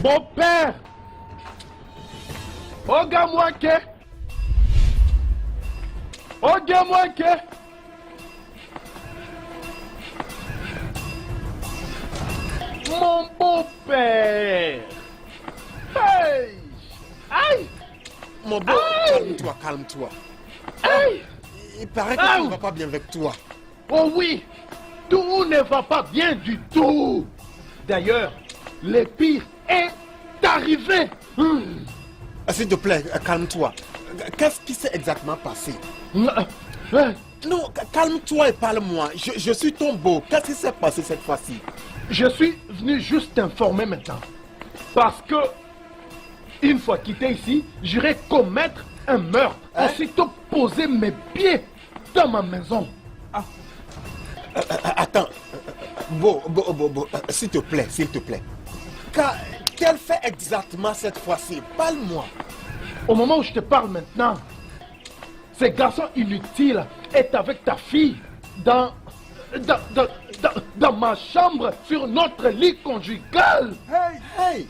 Mon père! Oga-moi que! Oga-moi que! Mon beau-père! Hey! Aïe! Mon beau, calme-toi, calme-toi. Aïe! Il paraît que tout ne va pas bien avec toi. Oh oui! Tout ne va pas bien du tout! D'ailleurs, le pire est arrivé! S'il te plaît, calme-toi. Qu'est-ce qui s'est exactement passé? Non, calme-toi et parle-moi. Je suis ton beau. Qu'est-ce qui s'est passé cette fois-ci? Je suis venu juste t'informer maintenant. Parce que, une fois quitté ici, j'irai commettre un meurtre. Aussitôt poser mes pieds dans ma maison. Attends. Beau, s'il te plaît, s'il te plaît. Qu'elle fait exactement cette fois-ci? Parle-moi. Au moment où je te parle maintenant, ce garçon inutile est avec ta fille dans ma chambre sur notre lit conjugal. Hey!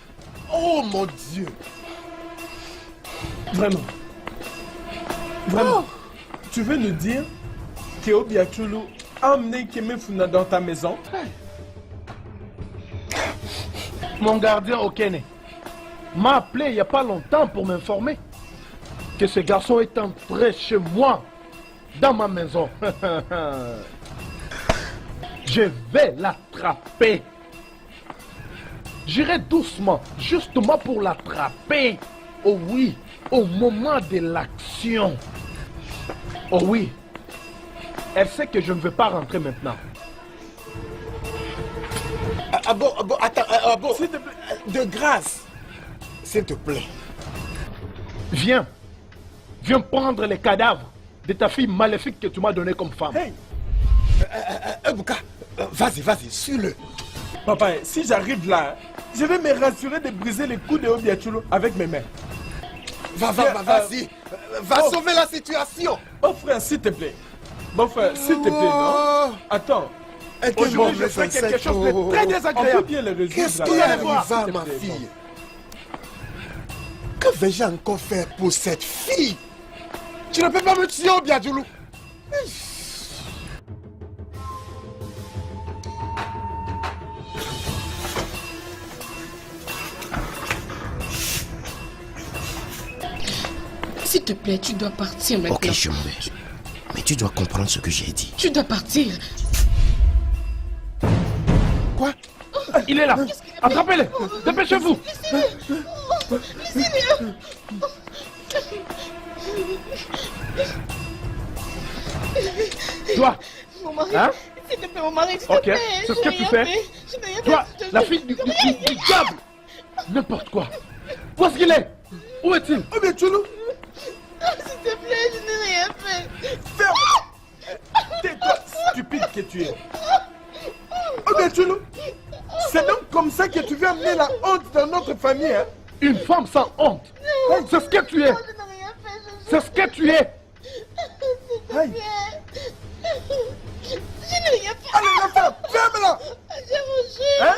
Oh mon Dieu! Vraiment? Tu veux nous dire que Obiachulu a emmené Kemefuna dans ta maison? Mon gardien Okene m'a appelé il n'y a pas longtemps pour m'informer que ce garçon est entré chez moi, dans ma maison. Je vais l'attraper. J'irai doucement, justement pour l'attraper. Oh oui, au moment de l'action. Oh oui, elle sait que je ne veux pas rentrer maintenant. Attends, s'il te plaît, de grâce, s'il te plaît. Viens prendre les cadavres de ta fille maléfique que tu m'as donnée comme femme. Hey! Ebuka, vas-y, suis-le. Papa, si j'arrive là, je vais me rassurer de briser les coups de Obiachulu avec mes mains. Vas-y, va sauver la situation. Oh frère, s'il te plaît. Bon frère, s'il te plaît, non? Attends. Aujourd'hui, je fais quelque chose de très On peut désagréable. bien le résoudre. Qu'est-ce là. qui arriva, S'il te ma plaît, fille? Que vais-je encore faire pour cette fille? Tu ne peux pas me tuer, Obiachulu. S'il te plaît, tu dois partir maintenant. Ok, je m'en vais. Mais tu dois comprendre ce que j'ai dit. Tu dois partir. Quoi? Il est là. Attrapez-le. Dépêchez-vous. Laissez-le. Toi, Mon mari, hein? s'il te plaît, mon mari, s'il te Ok, plaît. c'est ce que tu fais. Toi, la fille du diable. N'importe quoi. Où est-ce qu'il est? Où est-il? Obiachulu, S'il te plaît, je n'ai rien fait. ferme! Tais-toi, stupide que tu es. Obiachulu, c'est donc comme ça que tu veux amener la honte dans notre famille, hein? Une femme sans honte. C'est ce que tu es. Je n'ai rien fait. C'est ce que tu es. Aïe. Je n'ai rien fait. Allez, la femme, ferme-la! J'ai mangé. Hein?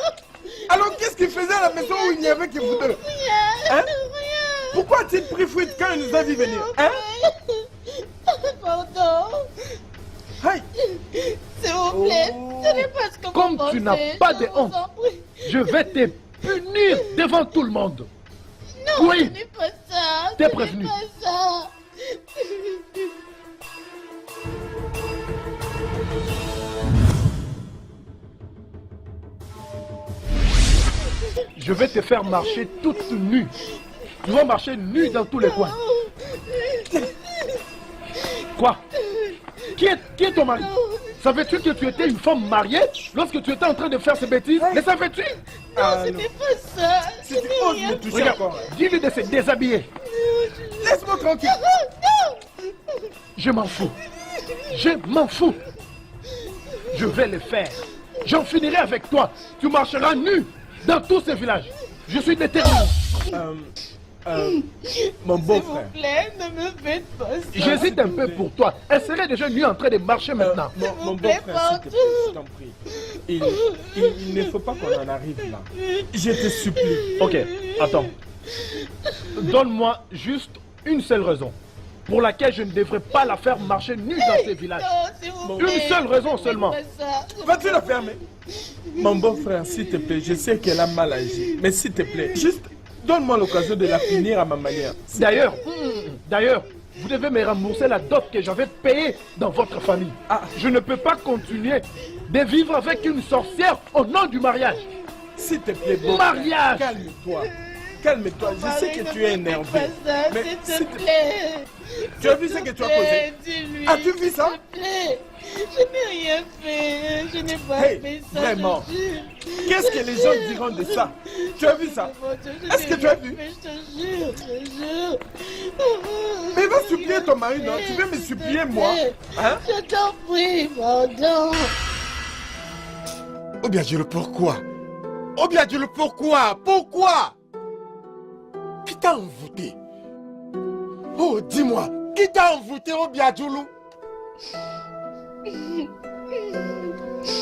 Alors qu'est-ce qu'il faisait à la maison où il n'y avait que vous deux? Rien. Hein? Rien. Pourquoi a-t-il pris fuite quand il nous a vu venir? Hein? Pardon. Aïe! S'il vous plaît, ce n'est pas ce que Comme vous tu n'as pensez, pas je de vous honte, en prie. je vais te punir devant tout le monde. Non, Oui. ce n'est pas ça. T'es Ce prévenu. n'est pas ça. Je vais te faire marcher toute nue. Tu vas marcher nue dans tous les coins. Quoi? Qui est ton mari? Savais-tu que tu étais une femme mariée lorsque tu étais en train de faire ces bêtises? Le savais-tu? Non, ce n'est pas ça. Si Je tu n'ai oses rien me toucher Regarde, encore, dis-lui de se déshabiller. laisse-moi tranquille. Je m'en fous. Je m'en fous. Je vais le faire. J'en finirai avec toi. Tu marcheras nu dans tous ces villages. Je suis déterminé. Mon S'il beau-frère. vous plaît, ne me faites pas ça. J'hésite un peu pour toi. Elle serait déjà nuit en train de marcher maintenant. Mon vous plaît, beau-frère, s'il te plaît, je t'en prie. Il ne faut pas qu'on en arrive là. Je te supplie. Ok, attends. Donne-moi juste une seule raison pour laquelle je ne devrais pas la faire marcher nue dans ces villages. Non, s'il vous Une plaît. seule raison Faites seulement. pas ça. Vas-tu la fermer? Mon beau-frère, s'il te plaît, je sais qu'elle a mal agi. Mais s'il te plaît, juste donne-moi l'occasion de la punir à ma manière. D'ailleurs, vous devez me rembourser la dot que j'avais payée dans votre famille. Ah. Je ne peux pas continuer de vivre avec une sorcière au nom du mariage. S'il te plaît, beau-frère, Mariage. calme-toi. Calme-toi, je sais que tu es énervé. Faites pas ça, Mais s'il te plaît. Tu as vu ce que tu as causé? Dis-lui. As-tu vu ça? S'il te plaît. Je n'ai rien fait. Je n'ai pas Hey, fait ça. vraiment. je jure. Qu'est-ce que les gens diront de ça? Tu as vu ça? Je Est-ce que n'ai tu as rien vu? fait, je te jure, je te jure. Mais va supplier ton mari, non? Tu veux me supplier, moi? Hein? Je t'en prie, pardon. Obiadjulu, pourquoi? Obiadjulu, pourquoi? Pourquoi? Qui t'a envoûté? Oh, dis-moi, qui t'a envoûté, Obiadjulu?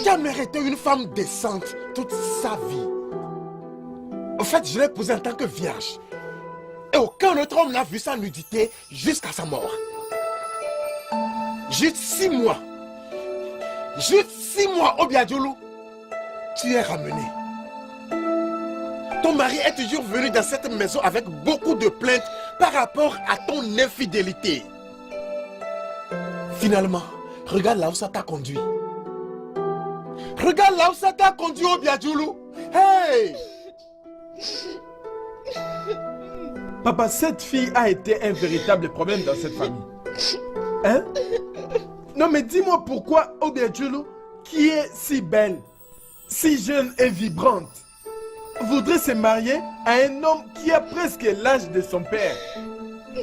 Tu as mérité une femme décente toute sa vie. En fait, je l'ai épousée en tant que vierge. Et aucun autre homme n'a vu sa nudité jusqu'à sa mort. Juste 6 mois. Juste 6 mois, Obiadjulu. Tu es ramené. Ton mari est toujours venu dans cette maison avec beaucoup de plaintes par rapport à ton infidélité. Finalement, regarde là où ça t'a conduit. Regarde là où ça t'a conduit, Obiadjulu. Hey! Papa, cette fille a été un véritable problème dans cette famille. Hein? Non mais dis-moi pourquoi Obiadjulu, qui est si belle, si jeune et vibrante, voudrait se marier à un homme qui a presque l'âge de son père.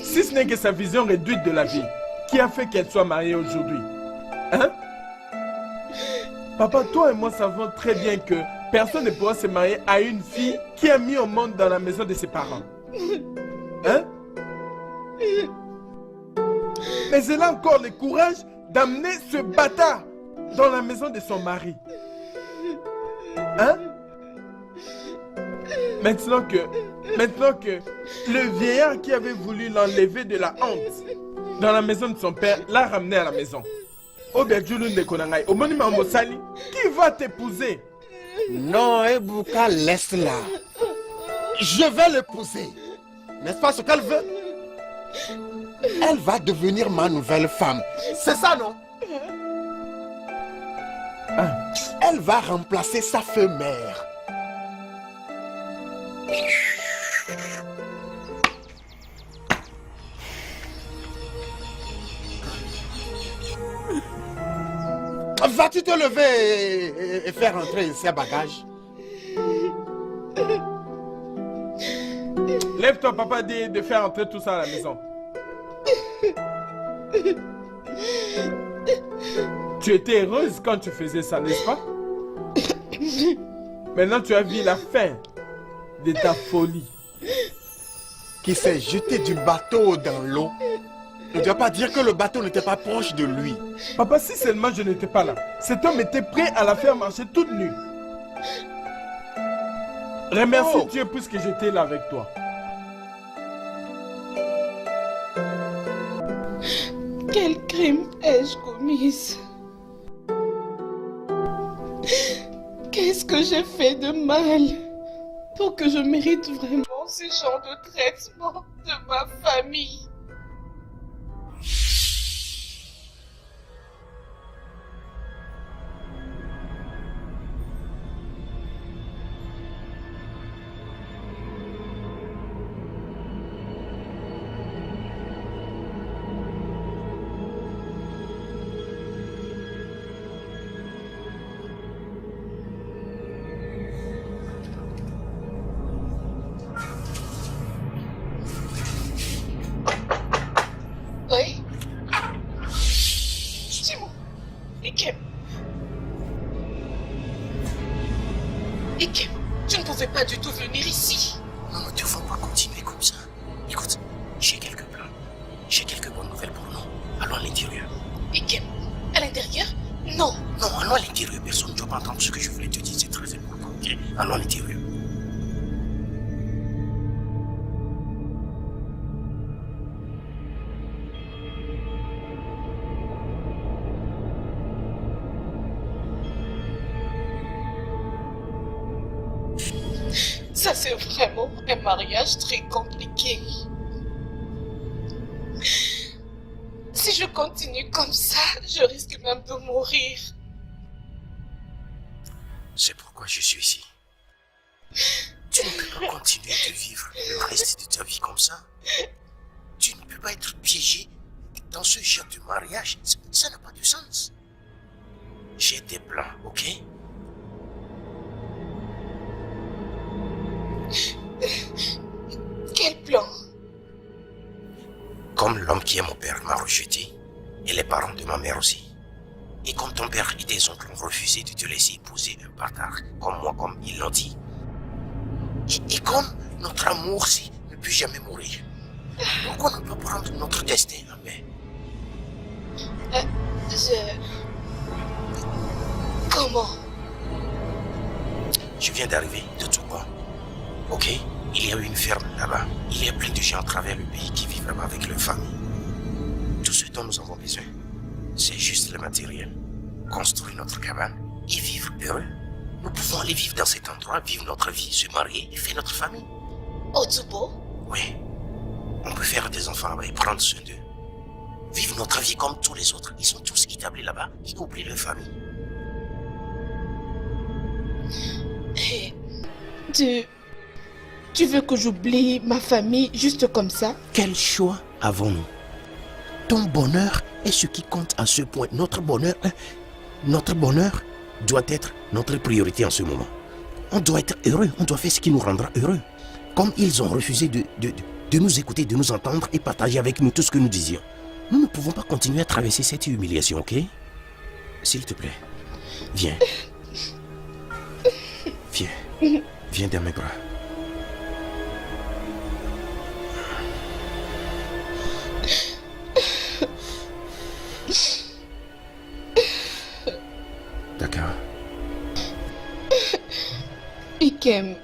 Si ce n'est que sa vision réduite de la vie qui a fait qu'elle soit mariée aujourd'hui. Hein? Papa, toi et moi savons très bien que personne ne pourra se marier à une fille qui a mis au monde dans la maison de ses parents. Hein? Mais elle a encore le courage d'amener ce bâtard dans la maison de son mari. Hein? Maintenant que le vieillard qui avait voulu l'enlever de la honte dans la maison de son père l'a ramené à la maison. Obiadjulu Ndekonangai, au monument Mosali, qui va t'épouser? Non, Ebuka, laisse-la. Je vais l'épouser. N'est-ce pas ce qu'elle veut? Elle va devenir ma nouvelle femme. C'est ça, non? Elle va remplacer sa femme mère. Vas-tu te lever et faire entrer ses bagages? Lève-toi, papa dit de faire entrer tout ça à la maison. Tu étais heureuse quand tu faisais ça, n'est-ce pas? Maintenant, tu as vu la fin de ta folie. Qui s'est jeté du bateau dans l'eau ne doit pas dire que le bateau n'était pas proche de lui. Papa, si seulement je n'étais pas là, cet homme était prêt à la faire marcher toute nue. Remercie Dieu puisque j'étais là avec toi. Quel crime ai-je commis? Qu'est-ce que j'ai fait de mal pour que je mérite vraiment ce genre de traitement de ma famille? Oui? Dis-moi. Ikem. Ikem, tu ne pouvais pas du tout venir ici. Non, tu ne faut pas continuer comme ça. allons à l'intérieur. Ikem, à l'intérieur? Non. Non, allons à l'intérieur. Personne ne doit pas entendre ce que je voulais te dire. C'est très important, ok? Allons à l'intérieur. Ça, c'est vraiment un mariage très compliqué. Si je continue comme ça, je risque même de mourir. C'est pourquoi je suis ici. Tu ne peux pas continuer de vivre le reste de ta vie comme ça. Tu ne peux pas être piégé dans ce genre de mariage. Ça n'a pas de sens. J'ai des plans, ok? Quel plan? Comme l'homme qui est mon père m'a rejeté, et les parents de ma mère aussi. Et comme ton père et tes oncles ont refusé de te laisser épouser un bâtard, comme moi, comme ils l'ont dit. Et comme notre amour si ne peut jamais mourir. Pourquoi ne pas prendre notre destin en main? Comment? Je viens d'arriver de Touba. Ok? Il y a une ferme là-bas. Il y a plein de gens à travers le pays qui vivent là-bas avec leur famille. Tout ce dont nous avons besoin, c'est juste le matériel. Construire notre cabane et vivre heureux. Nous pouvons aller vivre dans cet endroit, vivre notre vie, se marier et faire notre famille. Otubo? Oui. On peut faire des enfants là-bas et prendre soin d'eux. Vivre notre vie comme tous les autres. Ils sont tous établis là-bas et oublient leur famille. Tu veux que j'oublie ma famille juste comme ça? Quel choix avons-nous? Ton bonheur est ce qui compte à ce point. Notre bonheur doit être notre priorité en ce moment. On doit être heureux, on doit faire ce qui nous rendra heureux. Comme ils ont refusé de nous écouter, de nous entendre et partager avec nous tout ce que nous disions. Nous ne pouvons pas continuer à traverser cette humiliation, ok? S'il te plaît, viens. Viens. Viens dans mes bras. D'accord. Ikem,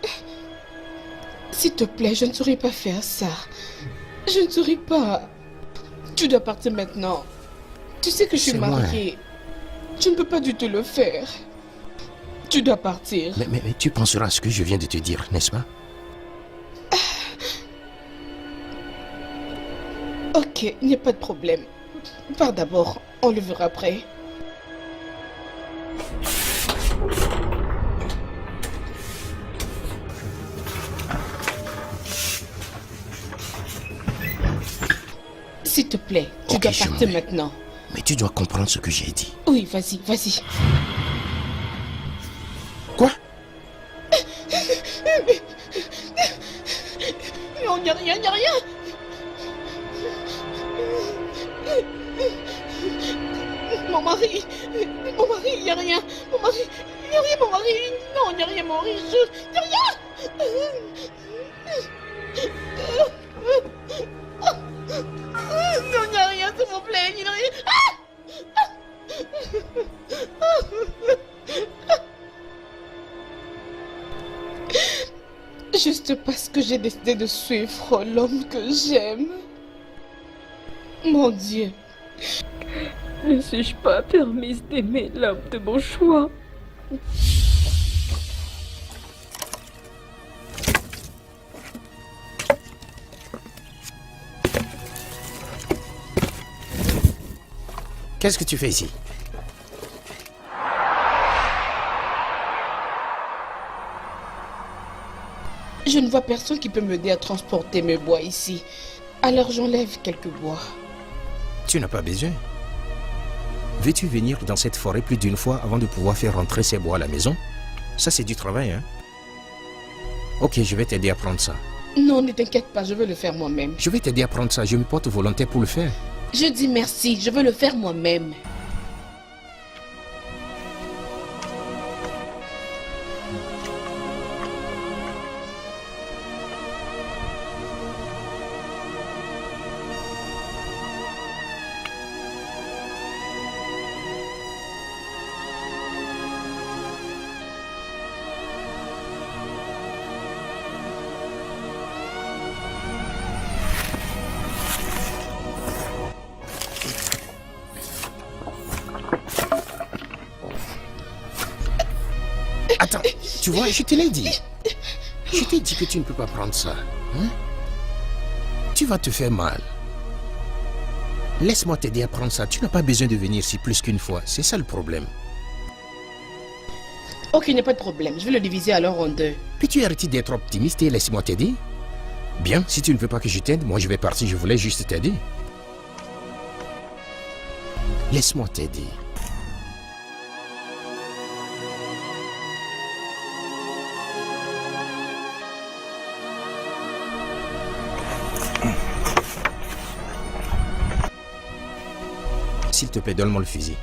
s'il te plaît, je ne saurais pas faire ça. Je ne saurais pas. Tu dois partir maintenant. Tu sais que je suis C'est mariée. Je ne peux pas du tout le faire. Tu dois partir. Mais tu penseras à ce que je viens de te dire, n'est-ce pas? Ok, il n'y a pas de problème. Pars d'abord, on le verra après. S'il te plaît, tu Ok, dois je m'en partir vais. maintenant. Mais tu dois comprendre ce que j'ai dit. Oui, vas-y, vas-y. Quoi? Non, il n'y a rien, il n'y a rien. Mon mari, il n'y a rien. Mon mari, il n'y a rien, mon mari. Non, il n'y a rien, mon mari, il n'y a rien. Non, il n'y a rien, s'il vous plaît, il n'y a rien. Juste parce que j'ai décidé de suivre l'homme que j'aime. Mon Dieu. Ne suis-je pas permise d'aimer l'homme de mon choix? Qu'est-ce que tu fais ici? Je ne vois personne qui peut m'aider à transporter mes bois ici. Alors j'enlève quelques bois. Tu n'as pas besoin. Veux-tu venir dans cette forêt plus d'une fois avant de pouvoir faire rentrer ces bois à la maison? Ça, c'est du travail, hein? Ok, je vais t'aider à prendre ça. Non, ne t'inquiète pas, je veux le faire moi-même. Je vais t'aider à prendre ça. Je me porte volontaire pour le faire. Je dis merci, je veux le faire moi-même. Tu vois, je te l'ai dit. Je t'ai dit que tu ne peux pas prendre ça. Hein? Tu vas te faire mal. Laisse-moi t'aider à prendre ça. Tu n'as pas besoin de venir ici plus qu'une fois. C'est ça le problème. Ok, il n'y a pas de problème. Je vais le diviser alors en 2. Peux-tu arrêter d'être optimiste et laisse-moi t'aider? Bien, si tu ne veux pas que je t'aide, moi je vais partir. Je voulais juste t'aider. Laisse-moi t'aider. S'il te plaît, donne-moi le fusil.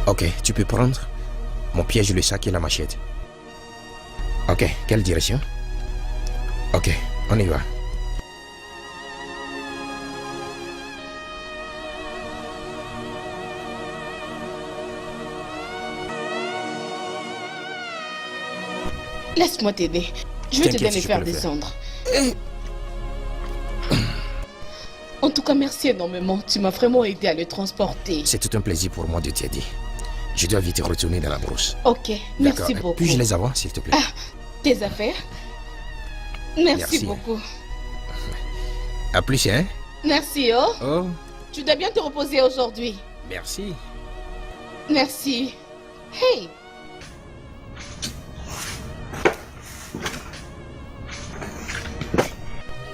Ok, tu peux prendre mon piège, le sac et la machette. Ok, quelle direction? Ok, on y va. Laisse-moi t'aider. Je vais t'aider à T'inquiète, les je faire peux le faire. descendre. En tout cas, merci énormément. Tu m'as vraiment aidé à le transporter. C'est tout un plaisir pour moi de t'aider. Je dois vite retourner dans la brousse. Ok, merci D'accord. beaucoup. Puis-je les avoir, s'il te plaît? Ah, tes affaires? Merci Merci. beaucoup. À plus, hein? Merci, oh. Oh, Tu dois bien te reposer aujourd'hui. merci. Merci. Hey!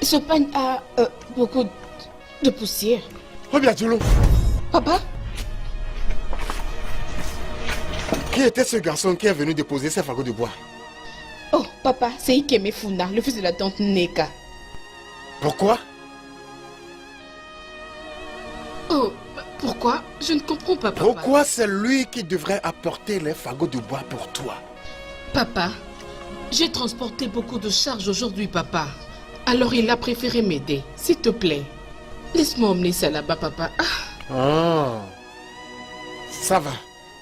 Ce pain a beaucoup de poussière. Obiadjolo, Papa? qui était ce garçon qui est venu déposer ses fagots de bois? Oh, papa, c'est Ikeme Funa, le fils de la tante Neka. Pourquoi? Oh, pourquoi? Je ne comprends pas, papa. Pourquoi c'est lui qui devrait apporter les fagots de bois pour toi? Papa, j'ai transporté beaucoup de charges aujourd'hui, papa. Alors il a préféré m'aider. S'il te plaît, laisse-moi emmener ça là-bas, papa. Ah. Ah, ça va.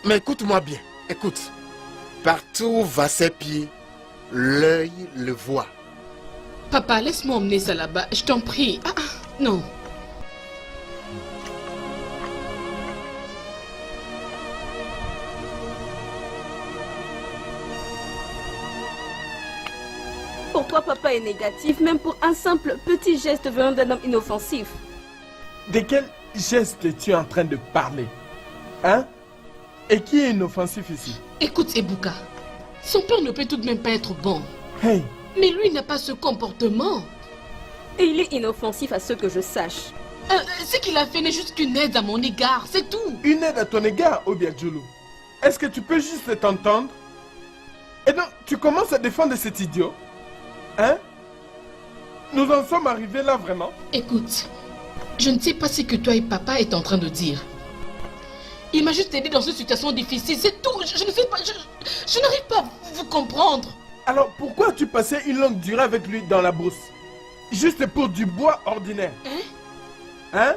Mais écoute-moi bien. Écoute. Partout où va ses pieds, l'œil le voit. Papa, laisse-moi emmener ça là-bas. Je t'en prie. Ah, non. Pour toi, papa est négatif, même pour un simple petit geste venant d'un homme inoffensif. De quel geste es-tu en train de parler? Hein? Et qui est inoffensif ici? Écoute, Ebuka. Son père ne peut tout de même pas être bon. Hey! Mais lui n'a pas ce comportement. Et il est inoffensif à ce que je sache. Ce qu'il a fait n'est juste qu'une aide à mon égard, c'est tout. Une aide à ton égard, Obiadjolo. Est-ce que tu peux juste t'entendre? Et donc, tu commences à défendre cet idiot? Hein? Nous en sommes arrivés là vraiment? Écoute, je ne sais pas ce que toi et papa êtes en train de dire. Il m'a juste aidé dans une situation difficile, c'est tout. Je ne sais pas, je n'arrive pas à vous comprendre. Alors pourquoi as-tu passé une longue durée avec lui dans la brousse? Juste pour du bois ordinaire? Hein?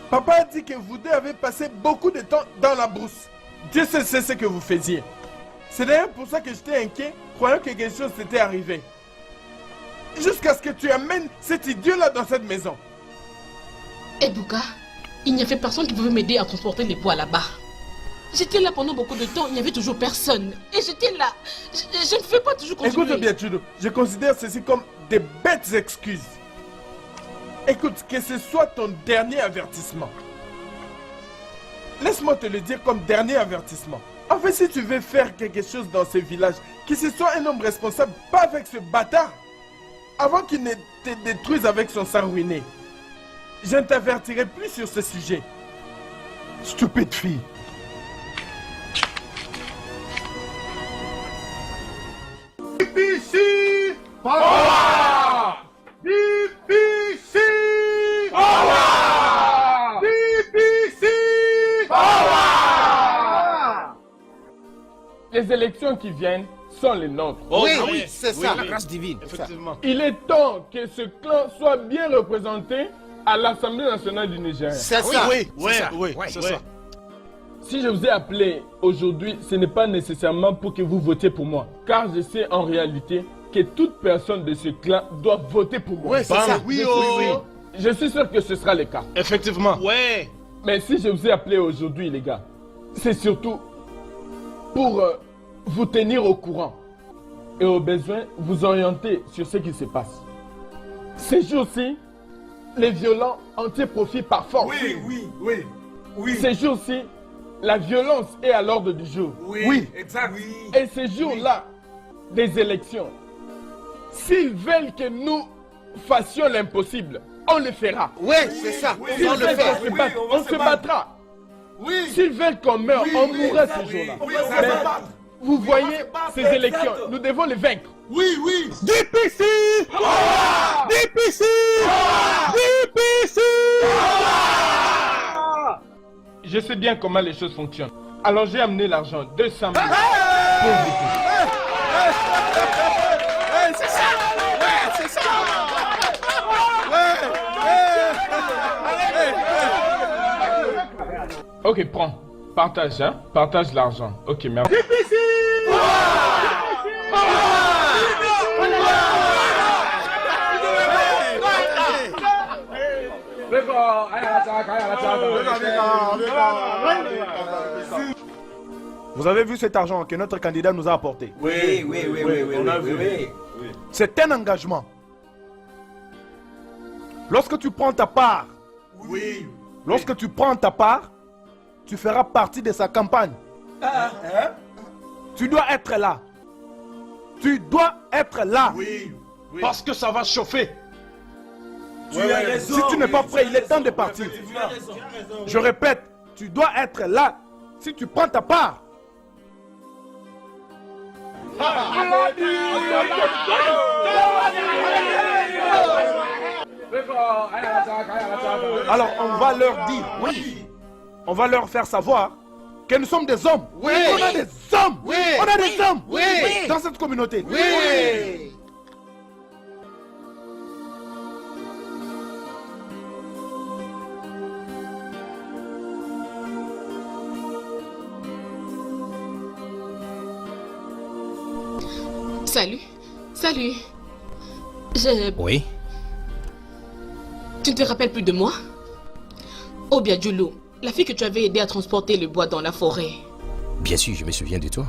Papa a dit que vous deux avez passé beaucoup de temps dans la brousse. Dieu sait ce que vous faisiez. C'est d'ailleurs pour ça que j'étais inquiet, croyant que quelque chose s'était arrivé. Jusqu'à ce que tu amènes cet idiot-là dans cette maison. Ebuka, il n'y avait personne qui pouvait m'aider à transporter les poids là-bas. J'étais là pendant beaucoup de temps, il n'y avait toujours personne. Et j'étais là. Je ne fais pas toujours continuer. Écoute bien, Tudo, je considère ceci comme des bêtes excuses. Écoute, que ce soit ton dernier avertissement. Laisse-moi te le dire comme dernier avertissement. En fait, si tu veux faire quelque chose dans ce village, que ce soit un homme responsable, pas avec ce bâtard, avant qu'il ne te détruise avec son sang ruiné. Je ne t'avertirai plus sur ce sujet. Stupide fille. BBC Power! BBC Power! BBC Power! Les élections qui viennent sont les nôtres. Oui, c'est ça. La grâce divine. Effectivement. Il est temps que ce clan soit bien représenté à l'Assemblée nationale du Niger. C'est ça. C'est ça. Si je vous ai appelé aujourd'hui, ce n'est pas nécessairement pour que vous votiez pour moi. Car je sais en réalité que toute personne de ce clan doit voter pour moi. Oui, c'est ça. Je suis sûr que ce sera le cas. Effectivement. Mais si je vous ai appelé aujourd'hui, les gars, c'est surtout pour vous tenir au courant et au besoin vous orienter sur ce qui se passe. Ces jours-ci, les violents en tirent profit par force. Oui. Ces jours-ci, la violence est à l'ordre du jour. Oui, exact. Et ces jours-là, des élections, s'ils veulent que nous fassions l'impossible, on le fera. Oui, c'est ça. S'ils On le veulent fait. qu'on se batte, on se battra. S'ils veulent qu'on meure, on mourra ce jour-là. Mais vous voyez ces élections, nous devons les vaincre. DPC DPC DPC Je sais bien comment les choses fonctionnent. Alors j'ai amené l'argent, 200 000. Pour vous tous. C'est ça. C'est ça. Ok, prends. Partage, hein. Partage l'argent. Ok, merci. Vous avez vu cet argent que notre candidat nous a apporté? Oui, on a vu. C'est un engagement. Lorsque tu prends ta part, lorsque tu prends ta part, tu feras partie de sa campagne. Tu dois être là. Tu dois être là. Parce que ça va chauffer. Tu as raison. Si tu n'es pas prêt, il est temps de partir. Tu as raison. Je répète, tu dois être là. Si tu prends ta part. Alors on va leur dire, on va leur faire savoir que nous sommes des hommes. On a des hommes. On a des hommes dans cette communauté. Salut. Oui? Tu ne te rappelles plus de moi? Obia Djoulou, la fille que tu avais aidé à transporter le bois dans la forêt. Bien sûr, je me souviens de toi.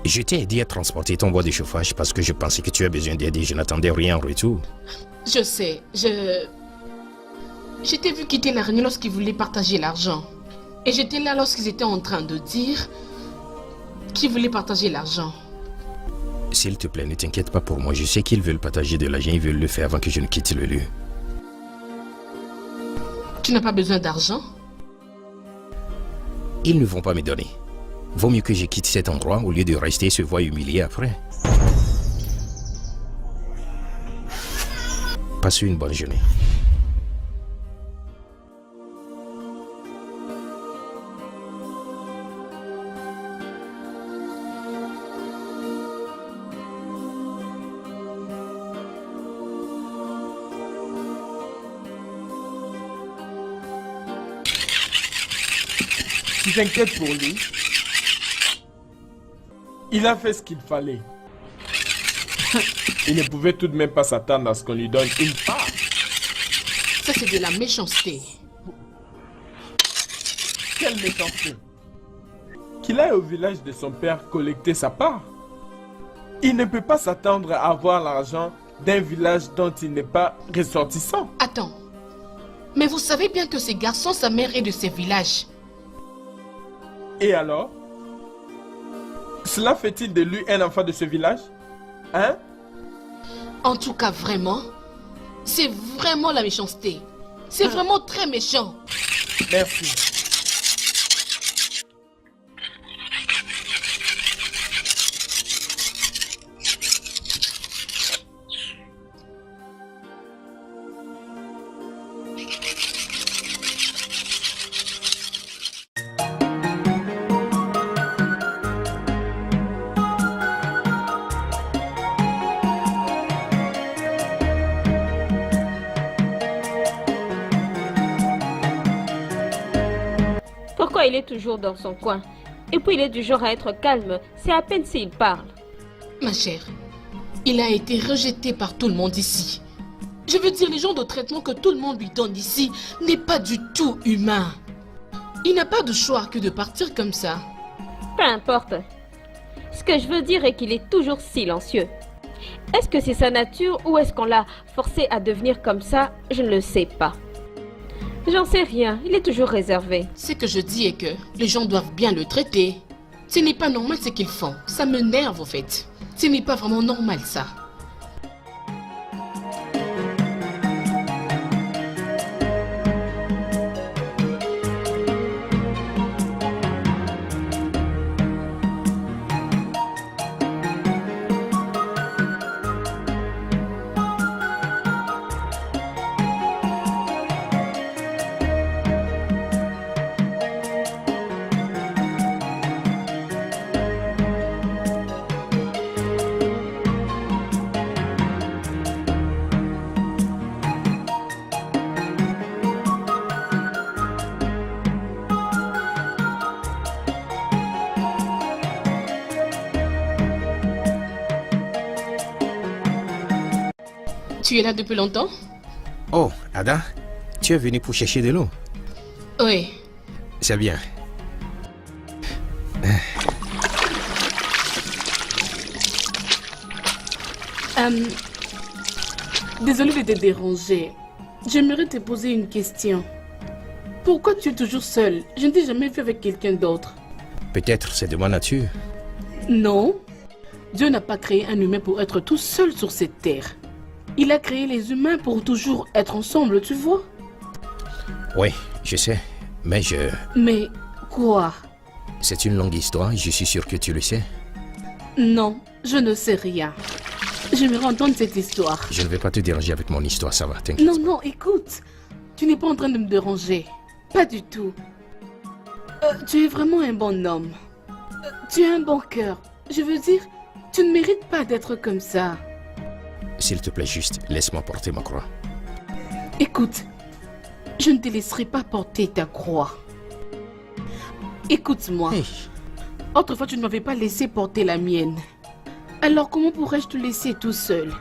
Je t'ai aidé à transporter ton bois de chauffage parce que je pensais que tu as besoin d'aide et je n'attendais rien en retour. Je sais, je t'ai vu quitter la réunion lorsqu'ils voulaient partager l'argent. Et j'étais là lorsqu'ils étaient en train de dire qu'ils voulaient partager l'argent. S'il te plaît, ne t'inquiète pas pour moi. Je sais qu'ils veulent partager de l'argent, ils veulent le faire avant que je ne quitte le lieu. Tu n'as pas besoin d'argent? Ils ne vont pas me donner. Vaut mieux que je quitte cet endroit au lieu de rester et se voir humilié après. Passe une bonne journée. Tu t'inquiètes pour lui. Il a fait ce qu'il fallait. Il ne pouvait tout de même pas s'attendre à ce qu'on lui donne une part. Ça, c'est de la méchanceté. Quelle méchanceté! Qu'il aille au village de son père collecter sa part. Il ne peut pas s'attendre à avoir l'argent d'un village dont il n'est pas ressortissant. Attends. Mais vous savez bien que ces garçons, sa mère est de ces villages. Et alors? Cela fait-il de lui un enfant de ce village? Hein? En tout cas, vraiment, c'est vraiment la méchanceté. C'est vraiment très méchant. Merci. Pourquoi il est toujours dans son coin? Et puis il est du genre à être calme, c'est à peine s'il parle. Ma chère, il a été rejeté par tout le monde ici. Je veux dire, les genres de traitement que tout le monde lui donne ici n'est pas du tout humain. Il n'a pas de choix que de partir comme ça. Peu importe. Ce que je veux dire est qu'il est toujours silencieux. Est-ce que c'est sa nature ou est-ce qu'on l'a forcé à devenir comme ça? Je ne le sais pas. J'en sais rien, il est toujours réservé. Ce que je dis est que les gens doivent bien le traiter. Ce n'est pas normal ce qu'ils font. Ça m'énerve au fait. Ce n'est pas vraiment normal ça. Tu es là depuis longtemps? Oh, Ada, tu es venu pour chercher de l'eau? Oui. C'est bien. Désolée de te déranger. J'aimerais te poser une question. Pourquoi tu es toujours seule? Je ne t'ai jamais vu avec quelqu'un d'autre. Peut-être c'est de ma nature. Non. Dieu n'a pas créé un humain pour être tout seul sur cette terre. Il a créé les humains pour toujours être ensemble, tu vois? Oui, je sais, mais Mais quoi? c'est une longue histoire, je suis sûr que tu le sais. Non, je ne sais rien. J'aimerais entendre cette histoire. Je ne vais pas te déranger avec mon histoire, ça va, t'inquiète. Non, non, écoute. Tu n'es pas en train de me déranger. Pas du tout. Tu es vraiment un bon homme. Tu as un bon cœur. Je veux dire, tu ne mérites pas d'être comme ça. S'il te plaît, juste, laisse-moi porter ma croix. Écoute, je ne te laisserai pas porter ta croix. Écoute-moi. Hey. Autrefois, tu ne m'avais pas laissé porter la mienne. Alors, comment pourrais-je te laisser tout seul?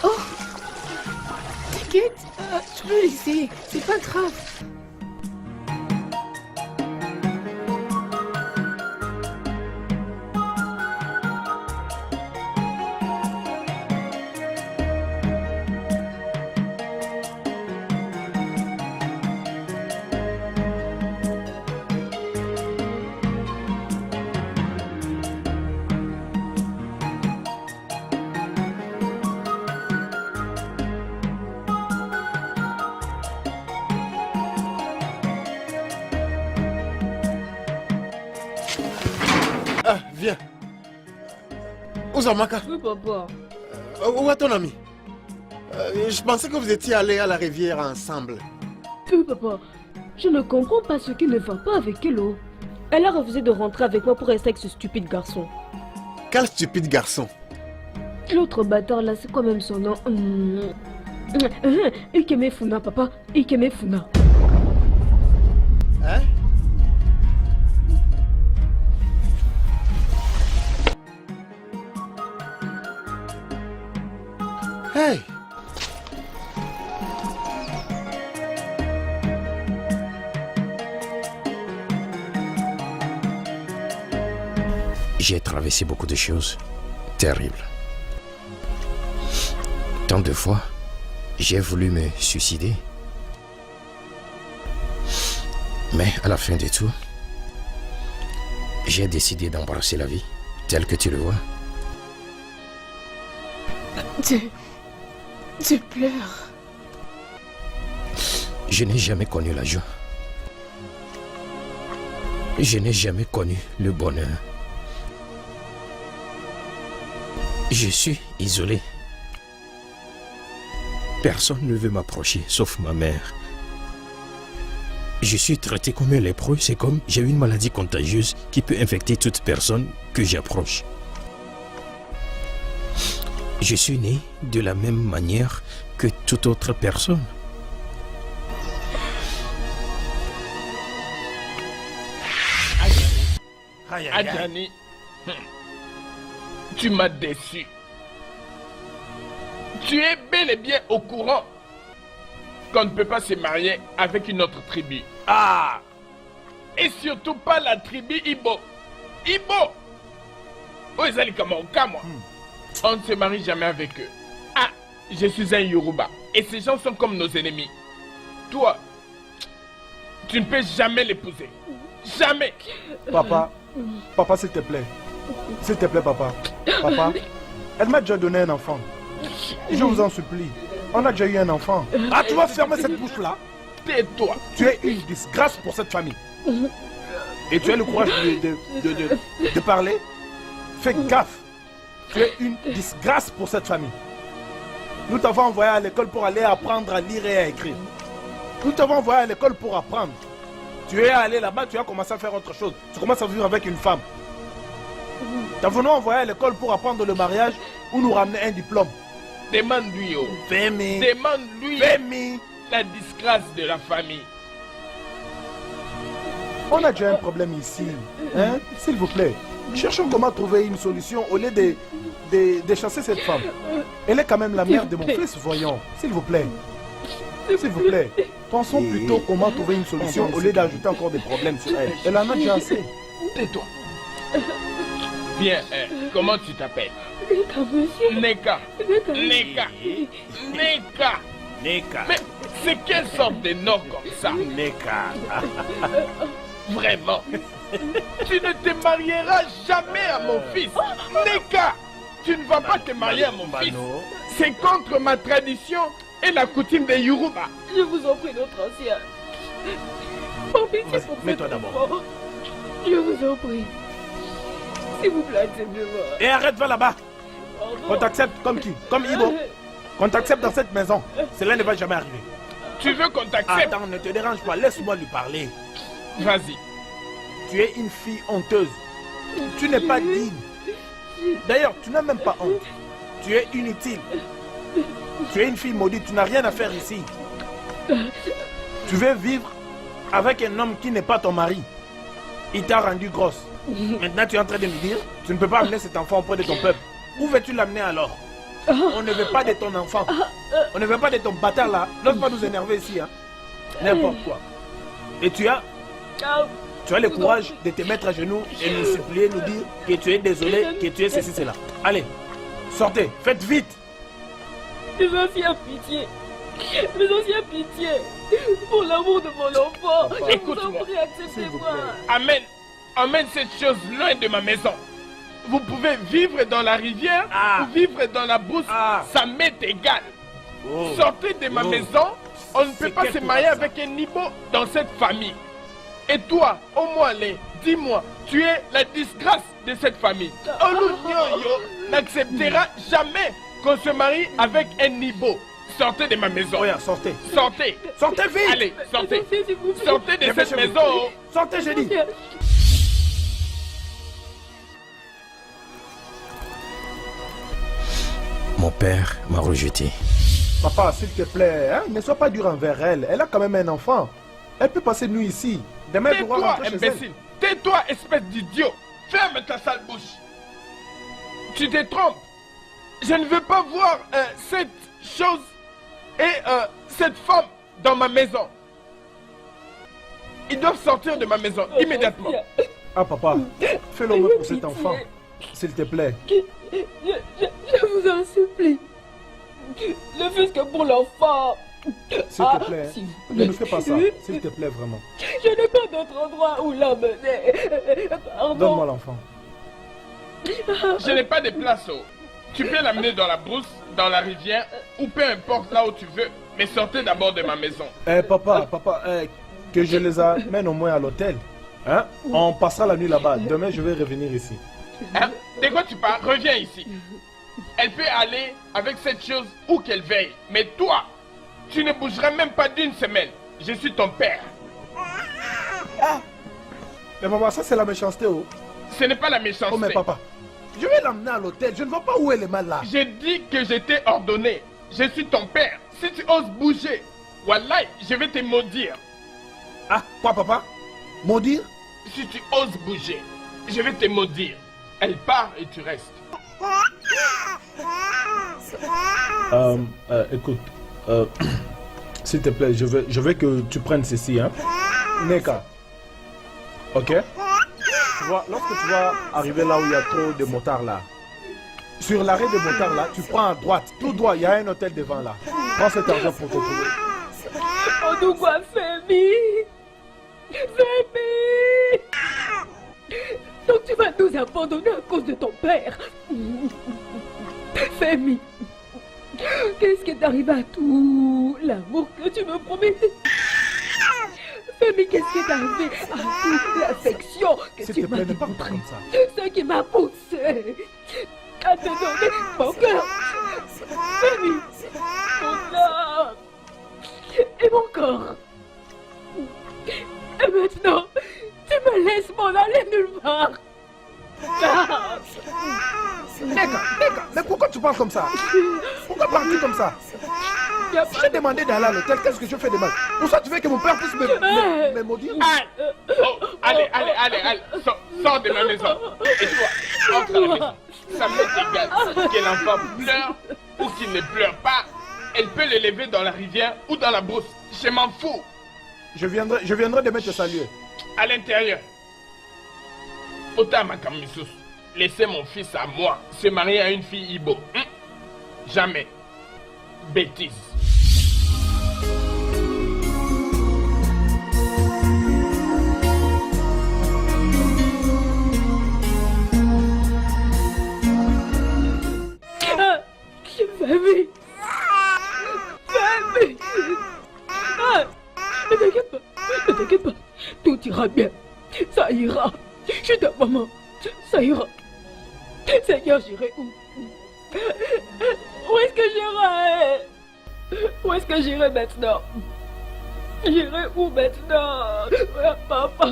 Oh! T'inquiète, tu peux laisser, c'est pas grave. Ah, viens. Uzamaka, Oui, papa. où est ton ami? Je pensais que vous étiez allés à la rivière ensemble. Oui, papa. Je ne comprends pas ce qui ne va pas avec Hello. Elle a refusé de rentrer avec moi pour rester avec ce stupide garçon. Quel stupide garçon. L'autre bâtard là, c'est quoi même son nom? Ikeme Funa, papa. Ikeme Funa. Hein? Hey! J'ai traversé beaucoup de choses terribles. Tant de fois, j'ai voulu me suicider. Mais à la fin de tout, j'ai décidé d'embrasser la vie, telle que tu le vois. Tu pleures. Je n'ai jamais connu la joie. Je n'ai jamais connu le bonheur. Je suis isolé. Personne ne veut m'approcher, sauf ma mère. Je suis traité comme un lépreux, c'est comme j'ai une maladie contagieuse qui peut infecter toute personne que j'approche. Je suis né de la même manière que toute autre personne. Aïe, aïe, aïe. Adjani, tu m'as déçu. Tu es bel et bien au courant qu'on ne peut pas se marier avec une autre tribu. Ah! Et surtout pas la tribu Ibo. Ibo! Oh, ils allaient comme mon cas, moi. On ne se marie jamais avec eux. Ah, je suis un Yoruba. Et ces gens sont comme nos ennemis. Toi, tu ne peux jamais l'épouser. Jamais. Papa, papa, s'il te plaît. S'il te plaît, papa. Papa, elle m'a déjà donné un enfant. Je vous en supplie. On a déjà eu un enfant. Ah, tu vas fermer cette bouche-là? Tais-toi. Tu es une disgrâce pour cette famille. Et tu as le courage de parler? Fais gaffe. Tu es une disgrâce pour cette famille. Nous t'avons envoyé à l'école pour aller apprendre à lire et à écrire. Nous t'avons envoyé à l'école pour apprendre. Tu es allé là-bas, tu as commencé à faire autre chose. Tu commences à vivre avec une femme. T'avons envoyé à l'école pour apprendre le mariage ou nous ramener un diplôme. Demande-lui, oh. Femi. Demande-lui Femi. la disgrâce de la famille. On a déjà un problème ici. Hein? S'il vous plaît, cherchons comment trouver une solution au lieu de chasser cette femme. Elle est quand même la mère de mon fils, voyons. S'il vous plaît. S'il vous plaît. Pensons plutôt comment trouver une solution au lieu d'ajouter encore des problèmes sur elle. Elle en a déjà assez. Tais-toi. Bien, comment tu t'appelles? Neka, monsieur. Neka. Neka. Neka. Neka. Mais c'est quelle sorte de nom comme ça? Neka. Vraiment. Tu ne te marieras jamais à mon fils. Neka. Tu ne vas pas te marier à mon fils. C'est contre ma tradition et la coutume des Yoruba. Je vous en prie, notre ancien. Par pitié pour mets-toi cet d'abord. enfant. Je vous en prie. S'il vous plaît, acceptez-moi. Et arrête, va là-bas. Pardon. On t'accepte comme qui? Comme Ibo. Qu'on t'accepte dans cette maison. Cela ne va jamais arriver. Tu veux qu'on t'accepte? Attends, ne te dérange pas. Laisse-moi lui parler. Vas-y. Tu es une fille honteuse. Tu n'es pas digne. D'ailleurs, tu n'as même pas honte. Tu es inutile. Tu es une fille maudite. Tu n'as rien à faire ici. Tu veux vivre avec un homme qui n'est pas ton mari. Il t'a rendu grosse. Maintenant, tu es en train de me dire, tu ne peux pas amener cet enfant auprès de ton peuple. Où veux-tu l'amener alors? On ne veut pas de ton enfant. On ne veut pas de ton bâtard là. N'ose pas nous énerver ici. Hein. N'importe quoi. Et tu as le courage de te mettre à genoux et nous supplier, nous dire que tu es désolé, que tu es ceci, cela. Allez, sortez, faites vite. Mes anciens, pitié. Mes anciens, pitié. Pour l'amour de mon enfant. Je vous en Écoute-moi. prie, acceptez-moi. Amène. Amène cette chose loin de ma maison. Vous pouvez vivre dans la rivière ou vivre dans la brousse. Ça m'est égal. Sortez de ma maison. On ne peut pas se marier avec un Nibo dans cette famille. Et toi, Omwale, dis-moi, tu es la disgrâce de cette famille. Olunyoyo n'acceptera jamais qu'on se marie avec un Nibo. Sortez de ma maison. Oya, sortez. Sortez. Sortez vite. Allez, sortez. S'il vous plaît. Sortez de cette Dépêchez-vous. maison. Sortez, j'ai dit. Mon père m'a rejeté. Papa, s'il te plaît, hein, ne sois pas dur envers elle. Elle a quand même un enfant. Elle peut passer nuit ici. Demain, elle pourra Tais-toi, rentrer chez elle. imbécile. Tais-toi, espèce d'idiot. Ferme ta sale bouche. Tu te trompes. Je ne veux pas voir cette chose et cette femme dans ma maison. Ils doivent sortir de ma maison immédiatement. Ah, papa, fais le mieux pour cet enfant. S'il te plaît. Je vous en supplie. Ne fût-ce que pour l'enfant. S'il te plaît. s'il vous Ne plaît. nous fais pas ça. S'il te plaît, vraiment. Je n'ai pas d'autre endroit où l'emmener. Donne-moi Pardon. l'enfant. Je n'ai pas de place. Oh. Tu peux l'amener dans la brousse, dans la rivière, ou peu importe là où tu veux. Mais sortez d'abord de ma maison. Papa, que je les amène au moins à l'hôtel. Hein? On passera la nuit là-bas. Demain, je vais revenir ici. Hein? De quoi tu parles? Reviens ici. Elle peut aller avec cette chose où qu'elle veille. Mais toi, tu ne bougeras même pas d'une semaine. Je suis ton père. Mais maman, ça c'est la méchanceté. Oh, Ce n'est pas la méchanceté. mais papa, je vais l'amener à l'hôtel. Je ne vois pas où elle est mal là. J'ai dit que je t'ai ordonné. Je suis ton père. Si tu oses bouger, Wallah, je vais te maudire. Ah, quoi papa? Maudire? Si tu oses bouger. Je vais te maudire. Elle part et tu restes. Écoute, s'il te plaît, je veux que tu prennes ceci, hein. Neka. Ok? Tu vois, lorsque tu vas arriver là où il y a trop de motards là, sur l'arrêt de motards là, tu prends à droite, tout droit, il y a un hôtel devant là. Prends cet argent pour te trouver. On nous voit, Femi. Femi. Donc tu vas nous abandonner à cause de ton père. Femi. Qu'est-ce qui est arrivé à tout l'amour que tu me promettais? Femi, qu'est-ce qui est arrivé à toute l'affection que S'il tu te m'as plaît, ne parle montrée? pas comme ça. Ce qui m'a poussé à te donner mon cœur. Femi, mon âme et mon corps. Et maintenant, tu me laisses m'en aller nulle part. Ah. Neka, mais pourquoi tu parles comme ça? Pourquoi parles-tu comme ça? Y a pas J'ai demandé d'aller à l'hôtel, qu'est-ce que je fais de mal? Pour ça, tu veux que mon père puisse me maudire? Oh, allez, sors de ma maison. Et toi, entre à la maison. Ça m'est égal que l'enfant pleure ou qu'il ne pleure pas. Elle peut l'élever dans la rivière ou dans la brousse. Je m'en fous. Je viendrai demain te saluer. À l'intérieur. Otama Kamisus, laissez mon fils à moi se marier à une fille Ibo. Jamais. Bêtise. Femi. Femi. Ah, ne t'inquiète pas. Ne t'inquiète pas. Tout ira bien. Ça ira. Je suis ta maman. Ça ira. Seigneur, j'irai où? Où est-ce que j'irai? Où est-ce que j'irai maintenant? J'irai où maintenant? Papa.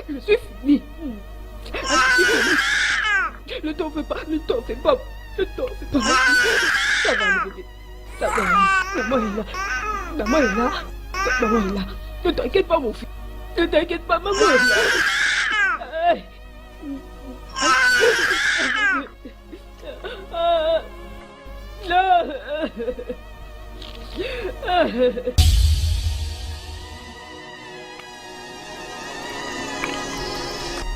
Je suis fini. Ne t'en fais pas, ne t'en fais pas. Ne t'en fais pas. Ça va aller, bébé. Ça va aller. Maman est là. Maman est là. Maman est là. Ne t'inquiète pas, mon fils. Ne t'inquiète pas, maman est là. Hey.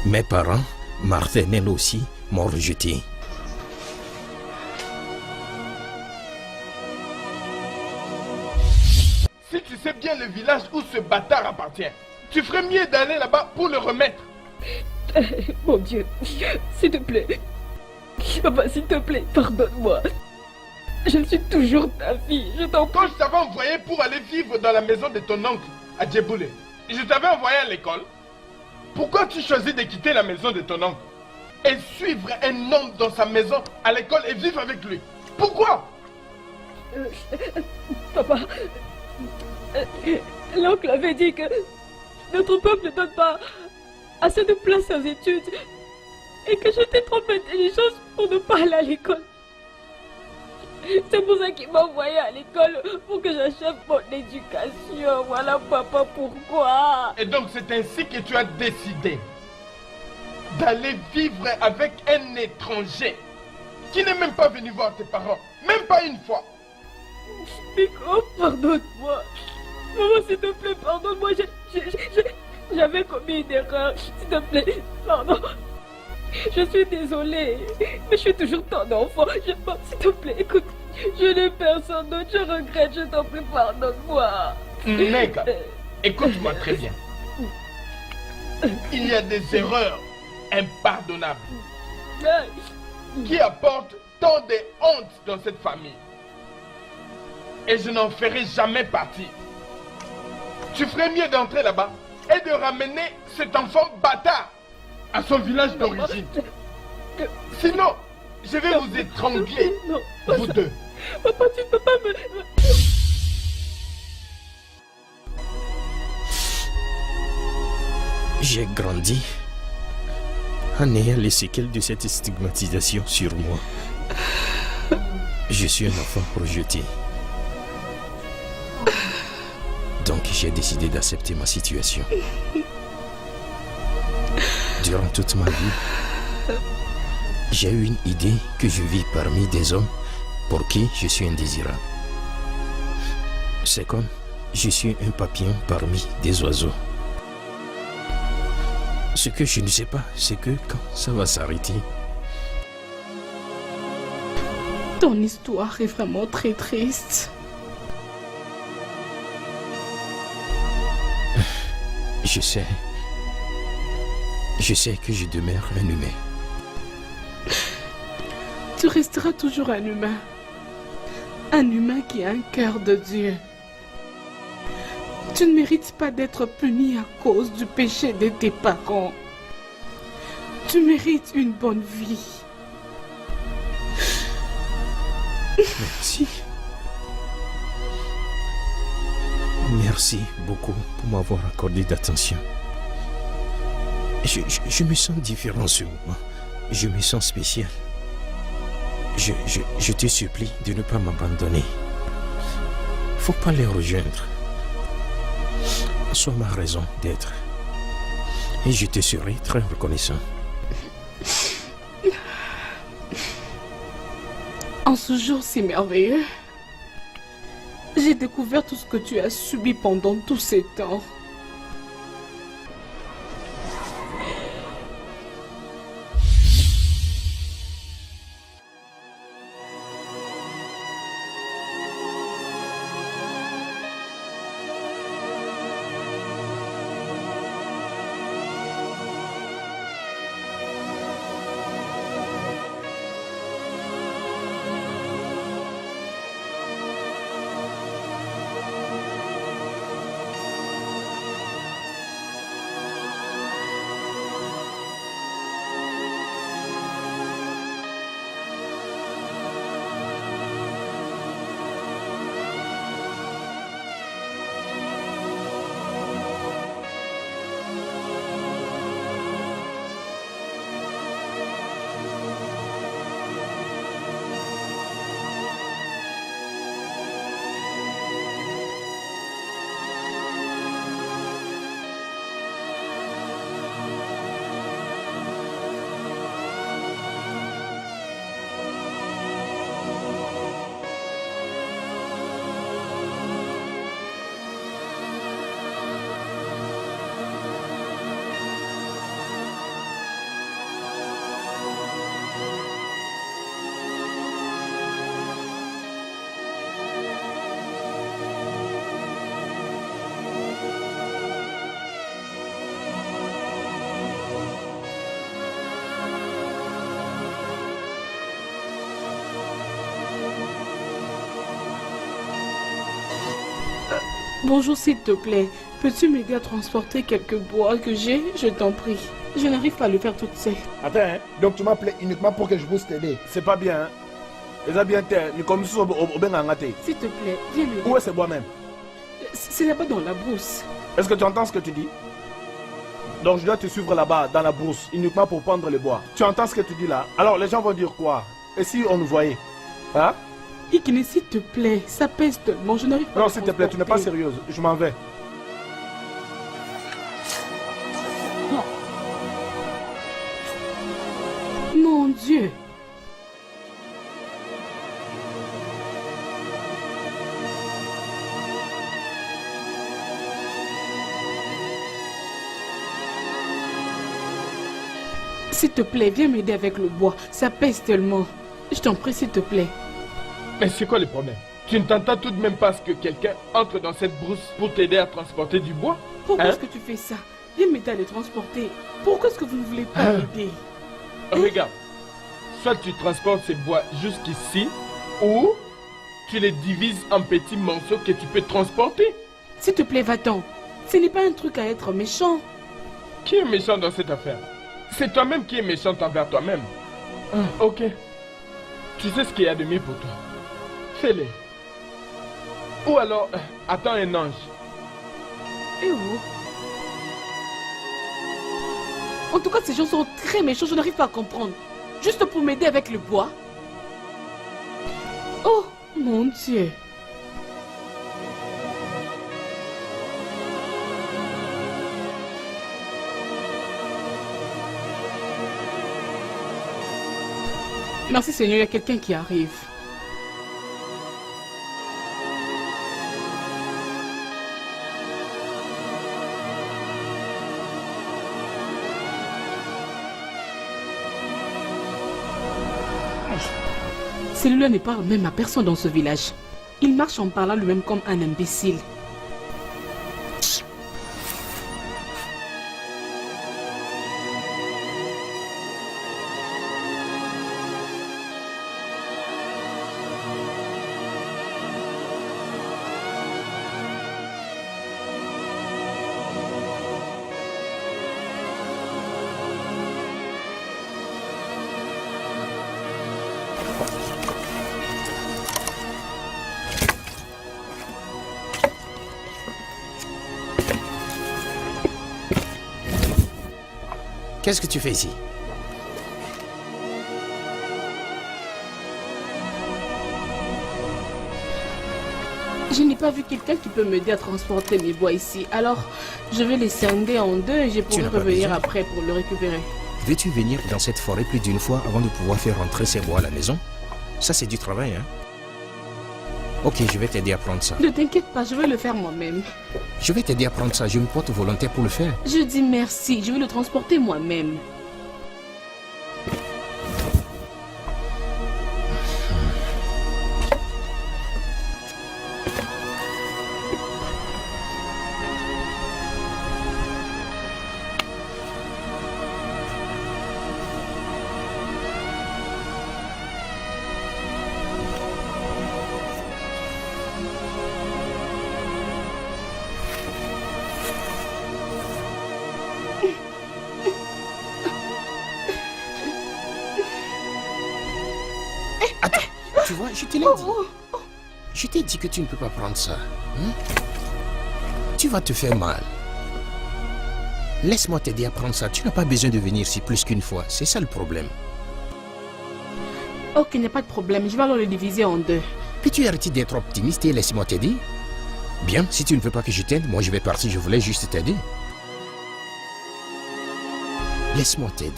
Mes parents, Martha et Nel aussi, m'ont rejeté. Si tu sais bien le village où ce bâtard appartient, tu ferais mieux d'aller là-bas pour le remettre. Mon Dieu, s'il te plaît. Papa, s'il te plaît, pardonne-moi. Je suis toujours ta fille, je t'en prie. Quand je t'avais envoyé pour aller vivre dans la maison de ton oncle à Djeboulé, je t'avais envoyé à l'école. Pourquoi tu choisis de quitter la maison de ton oncle et suivre un homme dans sa maison à l'école et vivre avec lui? Pourquoi? Papa, l'oncle avait dit que notre peuple ne donne pas assez de place aux études et que j'étais trop intelligente pour ne pas aller à l'école. C'est pour ça qu'il m'a envoyé à l'école, pour que j'achève mon éducation. Voilà, papa, pourquoi. Et donc c'est ainsi que tu as décidé d'aller vivre avec un étranger qui n'est même pas venu voir tes parents, même pas une fois. Nico, pardonne-moi. Maman, s'il te plaît, pardonne-moi. J'avais commis une erreur. S'il te plaît, pardon. Je suis désolée, mais je suis toujours ton enfant. S'il te plaît, écoute, je n'ai personne d'autre, je regrette, je t'en prie, pardonne-moi. Mec, écoute-moi très bien. Il y a des erreurs impardonnables qui apportent tant de honte dans cette famille. Et je n'en ferai jamais partie. Tu ferais mieux d'entrer là-bas et de ramener cet enfant bâtard à son village d'origine. Sinon, je vais vous étrangler, vous deux. Papa, tu peux pas me... J'ai grandi en ayant les séquelles de cette stigmatisation sur moi. Je suis un enfant rejeté. Donc j'ai décidé d'accepter ma situation. Durant toute ma vie, j'ai eu une idée que je vis parmi des hommes pour qui je suis indésirable. C'est comme je suis un papillon parmi des oiseaux. Ce que je ne sais pas, c'est que quand ça va s'arrêter, Ton histoire est vraiment très triste. je sais que je demeure un humain. Tu resteras toujours un humain. Un humain qui a un cœur de Dieu. Tu ne mérites pas d'être puni à cause du péché de tes parents. Tu mérites une bonne vie. Merci. Merci beaucoup pour m'avoir accordé d'attention. Je me sens différent ce moment. Je me sens spécial. Je te supplie de ne pas m'abandonner. Faut pas les rejoindre. Sois ma raison d'être. Et je te serai très reconnaissant. En ce jour si merveilleux, j'ai découvert tout ce que tu as subi pendant tous ces temps. Bonjour, s'il te plaît. Peux-tu m'aider à transporter quelques bois que j'ai? Je t'en prie. Je n'arrive pas à le faire toute seule. Attends, hein? Donc tu m'appelais uniquement pour que je puisse t'aider. C'est pas bien, hein? Les habitantes, mais comme ça, au Bengangate. S'il te plaît, viens m'aider. Où est ce bois même? C'est là-bas dans la brousse. Est-ce que tu entends ce que tu dis? Donc je dois te suivre là-bas, dans la brousse, uniquement pour prendre les bois. Tu entends ce que tu dis là? Alors les gens vont dire quoi? Et si on nous voyait? Hein? Ikine, s'il te plaît, ça pèse tellement, je n'arrive pas à Non, s'il te plaît, tu n'es pas sérieuse. Je m'en vais. Mon Dieu! S'il te plaît, viens m'aider avec le bois. Ça pèse tellement. Je t'en prie, s'il te plaît. Mais c'est quoi le problème? Tu ne t'entends tout de même pas à ce que quelqu'un entre dans cette brousse pour t'aider à transporter du bois? Pourquoi est-ce que tu fais ça? Viens m'aider à les transporter. Pourquoi est-ce que vous ne voulez pas m'aider? Regarde, soit tu transportes ces bois jusqu'ici, ou tu les divises en petits morceaux que tu peux transporter. S'il te plaît, va-t'en. Ce n'est pas un truc à être méchant. Qui est méchant dans cette affaire? C'est toi-même qui es méchante envers toi-même. Ok. Tu sais ce qu'il y a de mieux pour toi. Fais-le. Ou alors, attends un ange. Et où? En tout cas, ces gens sont très méchants, je n'arrive pas à comprendre. Juste pour m'aider avec le bois. Oh, mon Dieu. Merci Seigneur, il y a quelqu'un qui arrive. Celui-là n'est pas même à personne dans ce village. Il marche en parlant lui-même comme un imbécile. Qu'est-ce que tu fais ici? Je n'ai pas vu quelqu'un qui peut m'aider à transporter mes bois ici. Alors, je vais les scinder en deux et je pourrai revenir après pour le récupérer. Veux-tu venir dans cette forêt plus d'une fois avant de pouvoir faire rentrer ces bois à la maison? Ça, c'est du travail, hein? Ok, je vais t'aider à prendre ça. Ne t'inquiète pas, je vais le faire moi-même. Je vais t'aider à prendre ça, je me porte volontaire pour le faire. Je dis merci, je vais le transporter moi-même. Tu vois, je te l'ai dit. Je t'ai dit que tu ne peux pas prendre ça. Hein? Tu vas te faire mal. Laisse-moi t'aider à prendre ça. Tu n'as pas besoin de venir ici plus qu'une fois. C'est ça le problème. Ok, il n'y a pas de problème. Je vais alors le diviser en deux. Peux-tu arrêter d'être optimiste et laisse-moi t'aider? Bien, si tu ne veux pas que je t'aide, moi je vais partir. Je voulais juste t'aider. Laisse-moi t'aider.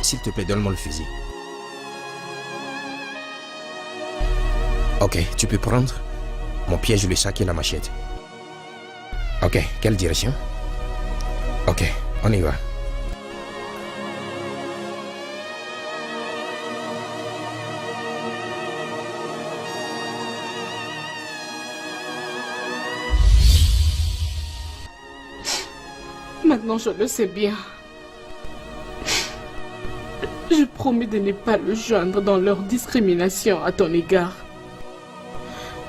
S'il te plaît, donne-moi le fusil. Ok, tu peux prendre mon piège, le sac et la machette. Ok, quelle direction? Ok, on y va. Maintenant, je le sais bien. Je promets de ne pas le joindre dans leur discrimination à ton égard.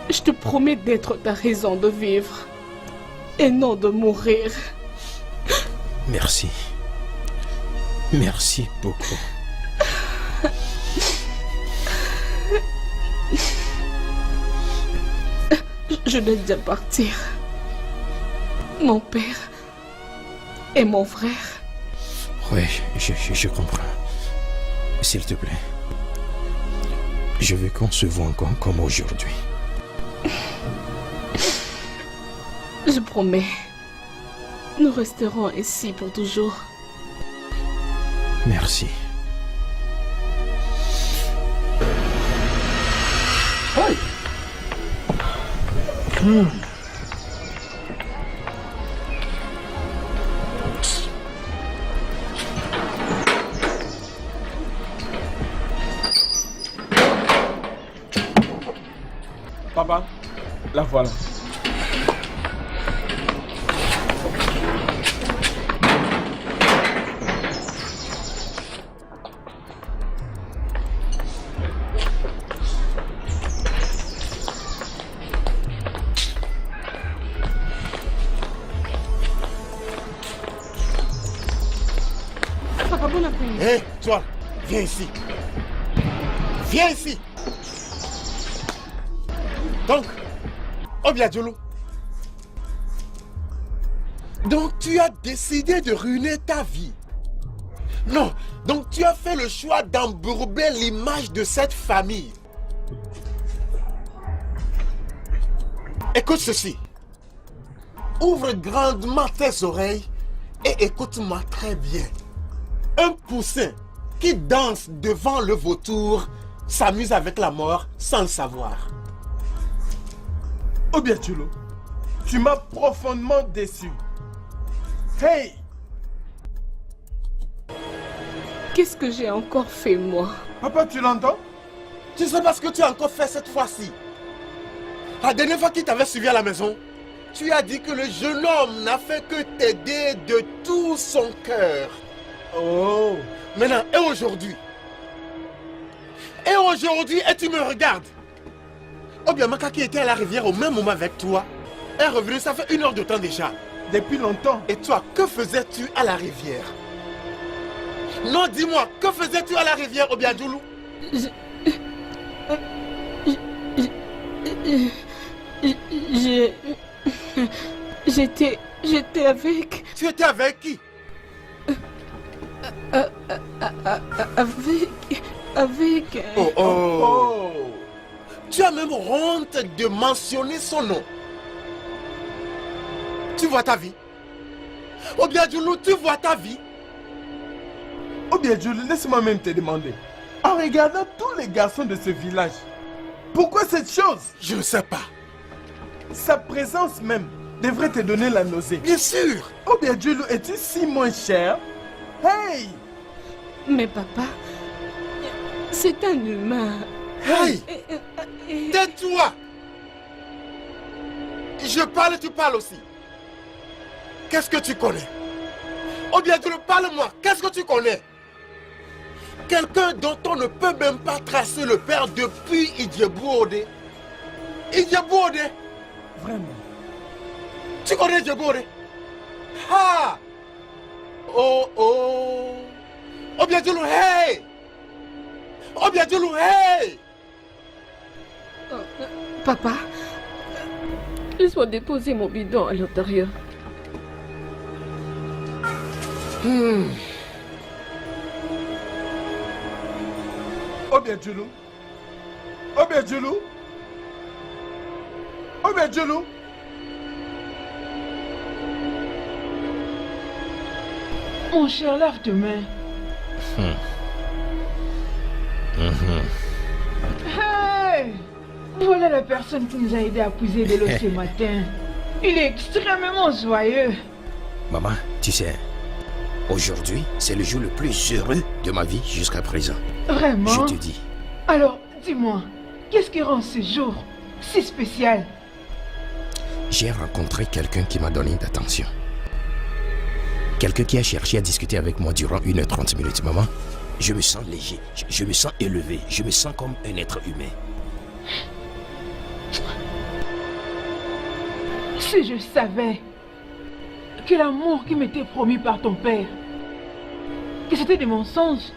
Je te promets d'être ta raison de vivre et non de mourir. Merci. Merci beaucoup. Je dois déjà partir. Mon père et mon frère. Oui, je comprends. S'il te plaît, je veux qu'on se voit encore comme aujourd'hui. Je promets. Nous resterons ici pour toujours. Merci. Hey! Papa, la voilà. Papa, bon après-midi. Hé, toi, viens ici. Viens ici. Donc, Obiadjolo. Donc tu as décidé de ruiner ta vie. Non, donc tu as fait le choix d'embourber l'image de cette famille. Écoute ceci. Ouvre grandement tes oreilles et écoute-moi très bien. Un poussin qui danse devant le vautour s'amuse avec la mort sans le savoir. Obiatulo, tu m'as profondément déçu. Hey! Qu'est-ce que j'ai encore fait, moi? Papa, tu l'entends? Tu sais pas ce que tu as encore fait cette fois-ci. La dernière fois qu'il t'avait suivi à la maison, tu as dit que le jeune homme n'a fait que t'aider de tout son cœur. Oh! Maintenant, et aujourd'hui? Et tu me regardes. Obiamaka qui était à la rivière au même moment avec toi est revenu, ça fait 1 heure de temps déjà. Depuis longtemps. Et toi, que faisais-tu à la rivière? Non, dis-moi, que faisais-tu à la rivière, Obiadjoulou? J'étais avec... Tu étais avec qui? Avec... Oh. Tu as même honte de mentionner son nom. Tu vois ta vie? Obiadjoulou, tu vois ta vie? Obiadjoulou, laisse-moi même te demander. En regardant tous les garçons de ce village, pourquoi cette chose? Je ne sais pas. Sa présence même devrait te donner la nausée. Bien sûr. Obiadjoulou, es-tu si moins cher? Hey! Mais papa, c'est un humain. Hey! Tais-toi! Je parle, tu parles aussi. Qu'est-ce que tu connais? Obiadjoulou, parle-moi. Qu'est-ce que tu connais? Quelqu'un dont on ne peut même pas tracer le père depuis Idjebouodé. Idjebouodé? Vraiment? Tu connais Idjebouodé? Ah! Oh! Obiadjoulou, hey! Obiadjoulou, hey! Papa, laisse-moi déposer mon bidon à l'intérieur. Obiadjoulou? Obiadjoulou? Obiadjoulou? Mon cher, lave tes mains. Hey! Voilà la personne qui nous a aidé à puiser de l'eau ce matin. Il est extrêmement joyeux. Maman, tu sais, aujourd'hui, c'est le jour le plus heureux de ma vie jusqu'à présent. Vraiment? Je te dis. Alors, dis-moi, qu'est-ce qui rend ce jour si spécial? J'ai rencontré quelqu'un qui m'a donné d'attention. Quelqu'un qui a cherché à discuter avec moi durant 1h30 minutes. Maman, je me sens léger, je me sens élevé, je me sens comme un être humain. Si je savais que l'amour qui m'était promis par ton père, que c'était des mensonges,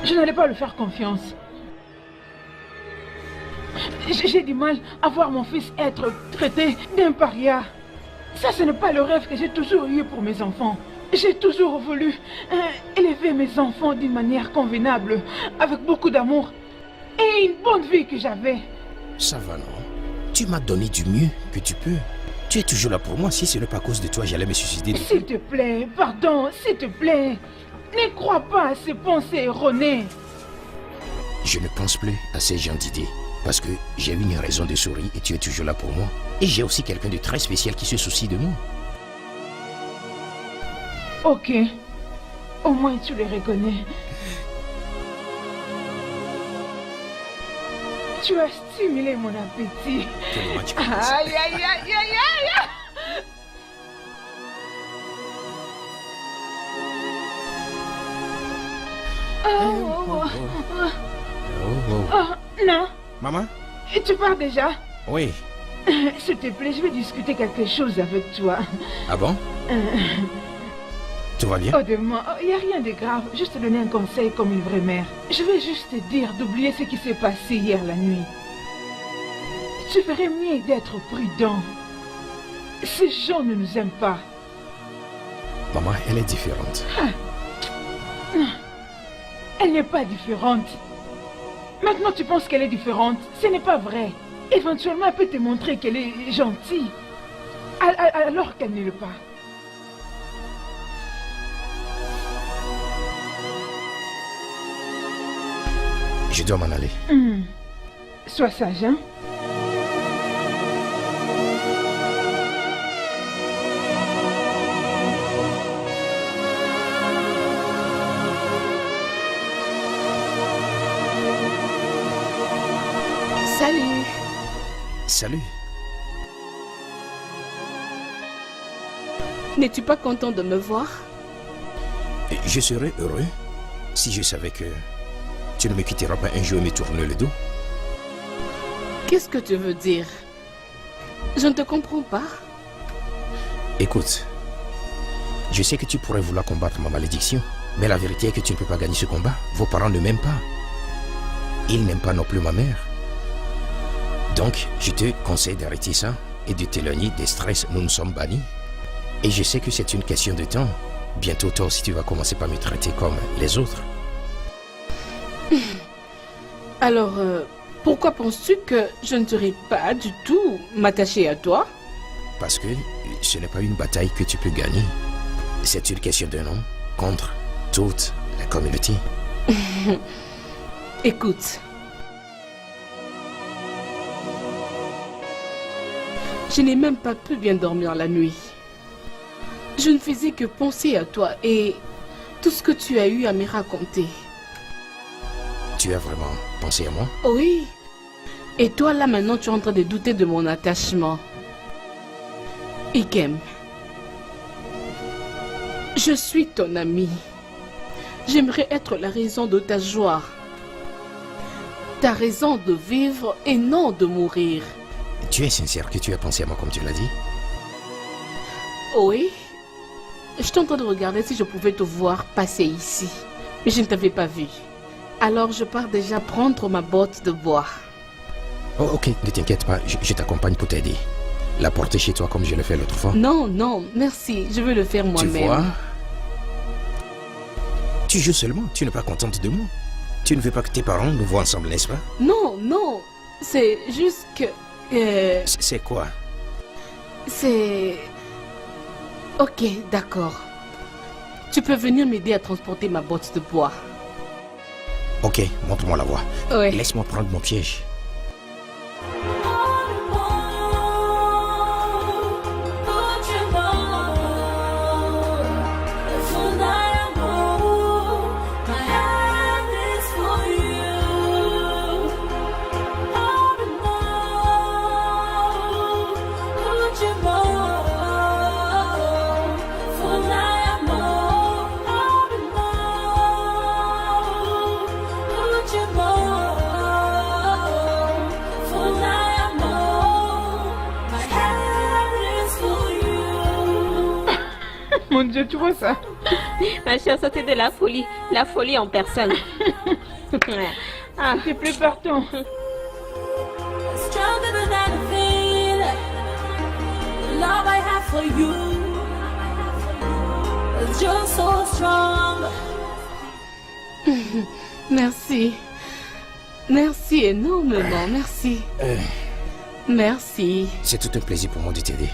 je n'allais pas lui faire confiance. J'ai du mal à voir mon fils être traité d'un paria. Ça, ce n'est pas le rêve que j'ai toujours eu pour mes enfants. J'ai toujours voulu élever mes enfants d'une manière convenable, avec beaucoup d'amour et une bonne vie que j'avais. Ça va, non? Tu m'as donné du mieux que tu peux. Tu es toujours là pour moi. Si ce n'est pas à cause de toi, j'allais me suicider. S'il te plaît, pardon, s'il te plaît. Ne crois pas à ces pensées erronées. Je ne pense plus à ces gens d'idées. Parce que j'ai eu une raison de sourire et tu es toujours là pour moi. Et j'ai aussi quelqu'un de très spécial qui se soucie de moi. Ok. Au moins tu les reconnais. Tu as stimulé mon appétit. Aïe, aïe, aïe, aïe, aïe. Non. Maman? Et tu pars déjà? Oui. S'il te plaît, je vais discuter quelque chose avec toi. Ah bon? Tout va bien? Oh, de moi, il n'y a rien de grave. Juste te donner un conseil comme une vraie mère. Je vais juste te dire d'oublier ce qui s'est passé hier la nuit. Tu ferais mieux d'être prudent. Ces gens ne nous aiment pas. Maman, elle est différente. Elle n'est pas différente. Maintenant tu penses qu'elle est différente. Ce n'est pas vrai. éventuellement, elle peut te montrer qu'elle est gentille. Alors qu'elle ne l'est pas. Je dois m'en aller. Sois sage, hein? Salut. Salut. N'es-tu pas content de me voir? Je serais heureux si je savais que tu ne me quitteras pas un jour et me tourner le dos. Qu'est-ce que tu veux dire? Je ne te comprends pas. Écoute, je sais que tu pourrais vouloir combattre ma malédiction, mais la vérité est que tu ne peux pas gagner ce combat. Vos parents ne m'aiment pas. Ils n'aiment pas non plus ma mère. Donc, je te conseille d'arrêter ça et de t'éloigner des stress. Nous nous sommes bannis. Et je sais que c'est une question de temps. Bientôt, toi aussi, tu vas commencer par me traiter comme les autres. Alors, pourquoi penses-tu que je ne serai pas du tout m'attacher à toi? Parce que ce n'est pas une bataille que tu peux gagner. C'est une question d'un homme contre toute la communauté. Écoute. Je n'ai même pas pu bien dormir la nuit. Je ne faisais que penser à toi et tout ce que tu as eu à me raconter. Tu as vraiment pensé à moi? Oui. Et toi, là, maintenant, tu es en train de douter de mon attachement. Ikem, je suis ton ami. J'aimerais être la raison de ta joie. Ta raison de vivre et non de mourir. Tu es sincère que tu as pensé à moi comme tu l'as dit? Oui. J'étais en train de regarder si je pouvais te voir passer ici. Mais je ne t'avais pas vu. Alors je pars déjà prendre ma botte de bois. Oh, ok, ne t'inquiète pas, je t'accompagne pour t'aider. La porter chez toi comme je l'ai fait l'autre fois. Non, non, merci, je vais le faire moi-même. Tu vois? Tu joues seulement, tu n'es pas contente de moi. Tu ne veux pas que tes parents nous voient ensemble, n'est-ce pas? Non, non, c'est juste que... C'est quoi? C'est... Ok, d'accord. Tu peux venir m'aider à transporter ma botte de bois. Ok, montre-moi la voie. Ouais. Laisse-moi prendre mon piège. Mon Dieu, tu vois ça? Ma chère, c'était de la folie en personne. T'es plus partant. Stronger than I feel. The love I have for you is just so strong. Merci. Merci énormément, merci. Merci. C'est tout un plaisir pour moi de t'aider.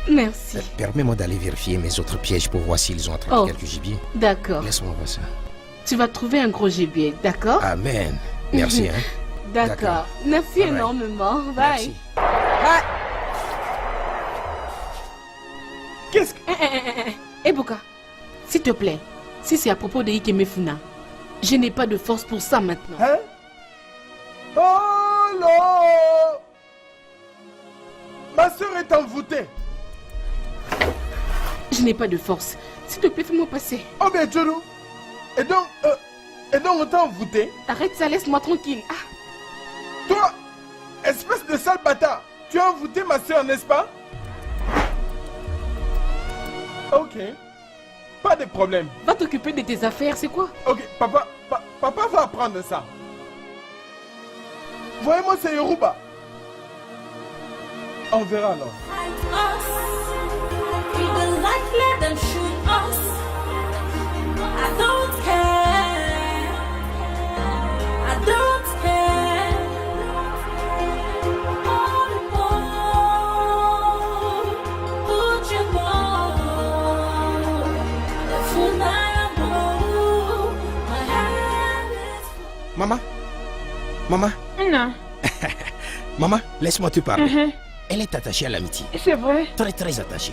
Merci. Permets-moi d'aller vérifier mes autres pièges pour voir s'ils ont attrapé quelques gibiers. D'accord. Laisse-moi voir ça. Tu vas trouver un gros gibier, d'accord? Amen. Merci, hein. D'accord. Merci énormément. Bye. Ah! Qu'est-ce que... Ebuka, s'il te plaît, si c'est à propos de Ikemefuna, je n'ai pas de force pour ça maintenant. Hein? Oh non! Ma soeur est envoûtée. Je n'ai pas de force. S'il te plaît, fais-moi passer. Oh bien, Djolo. Et donc on t'a envoûté? Arrête ça, laisse-moi tranquille. Ah. Toi, espèce de sale bâtard, tu as envoûté ma soeur, n'est-ce pas? Ok. Pas de problème. Va t'occuper de tes affaires, c'est quoi? Ok, papa va apprendre ça. Voyez-moi, c'est Yoruba. On verra alors. Let them shoot us. I don't care. I don't care. Maman, Non. maman, laisse-moi te parler. Elle est attachée à l'amitié. C'est vrai. Très très attachée.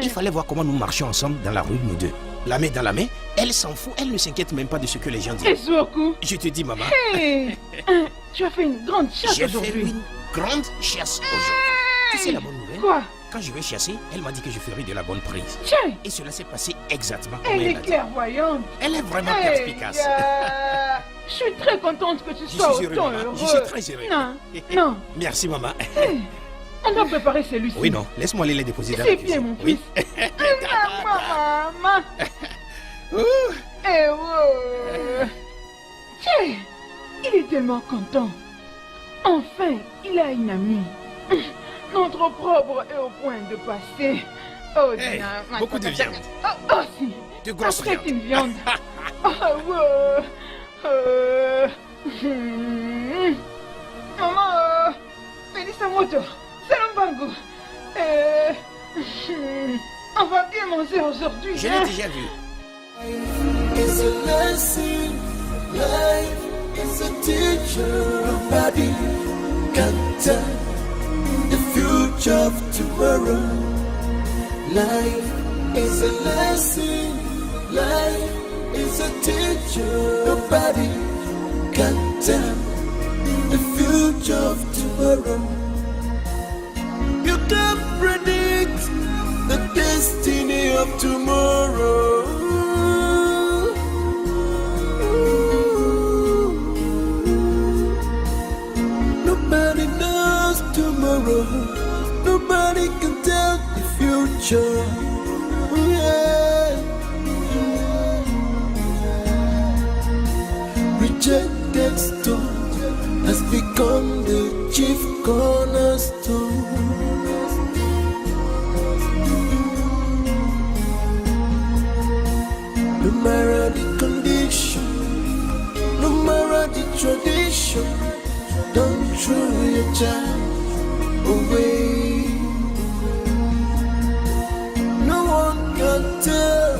Il fallait voir comment nous marchions ensemble dans la rue, nous deux. La main dans la main, elle s'en fout, elle ne s'inquiète même pas de ce que les gens disent. Ezoku. Je te dis, maman. Hey. Tu as fait une grande chasse J'ai fait aujourd'hui. une grande chasse aujourd'hui. Tu sais la bonne nouvelle? Quoi? Quand je vais chasser, elle m'a dit que je ferai de la bonne prise. Tiens. Et cela s'est passé exactement comme Elle elle est l'a dit. clairvoyante. Elle est vraiment Hey, perspicace. Je suis très contente que tu Je sois suis heureux, autant maman. heureux. Je suis très heureux. Non, non. Merci, maman. Hey, on doit préparer celui-ci. Oui, non, laisse-moi aller les déposer dans la C'est bien, cuisine. mon Oui. fils. Maman. Eh ouais. Tiens, il est tellement content. Enfin, il a une amie. Notre propre est au point de passer. Oh, Hey, Dina, beaucoup de viande. Oh, si. De grosses Après viandes. une viande. Oh, ouais. Maman, Melissa Moto, Salam Bango. On va bien manger aujourd'hui. Je l'ai déjà vu. It's a lesson, life is a teacher. Nobody can tell the future of tomorrow. Life is a lesson, life is a teacher. Nobody can tell the future of tomorrow. You can't predict the destiny of tomorrow. Nobody knows tomorrow. Nobody can tell the future. Yeah. Rejected stone has become the chief cornerstone. No matter the condition, no matter the tradition, don't throw your child away. No one can tell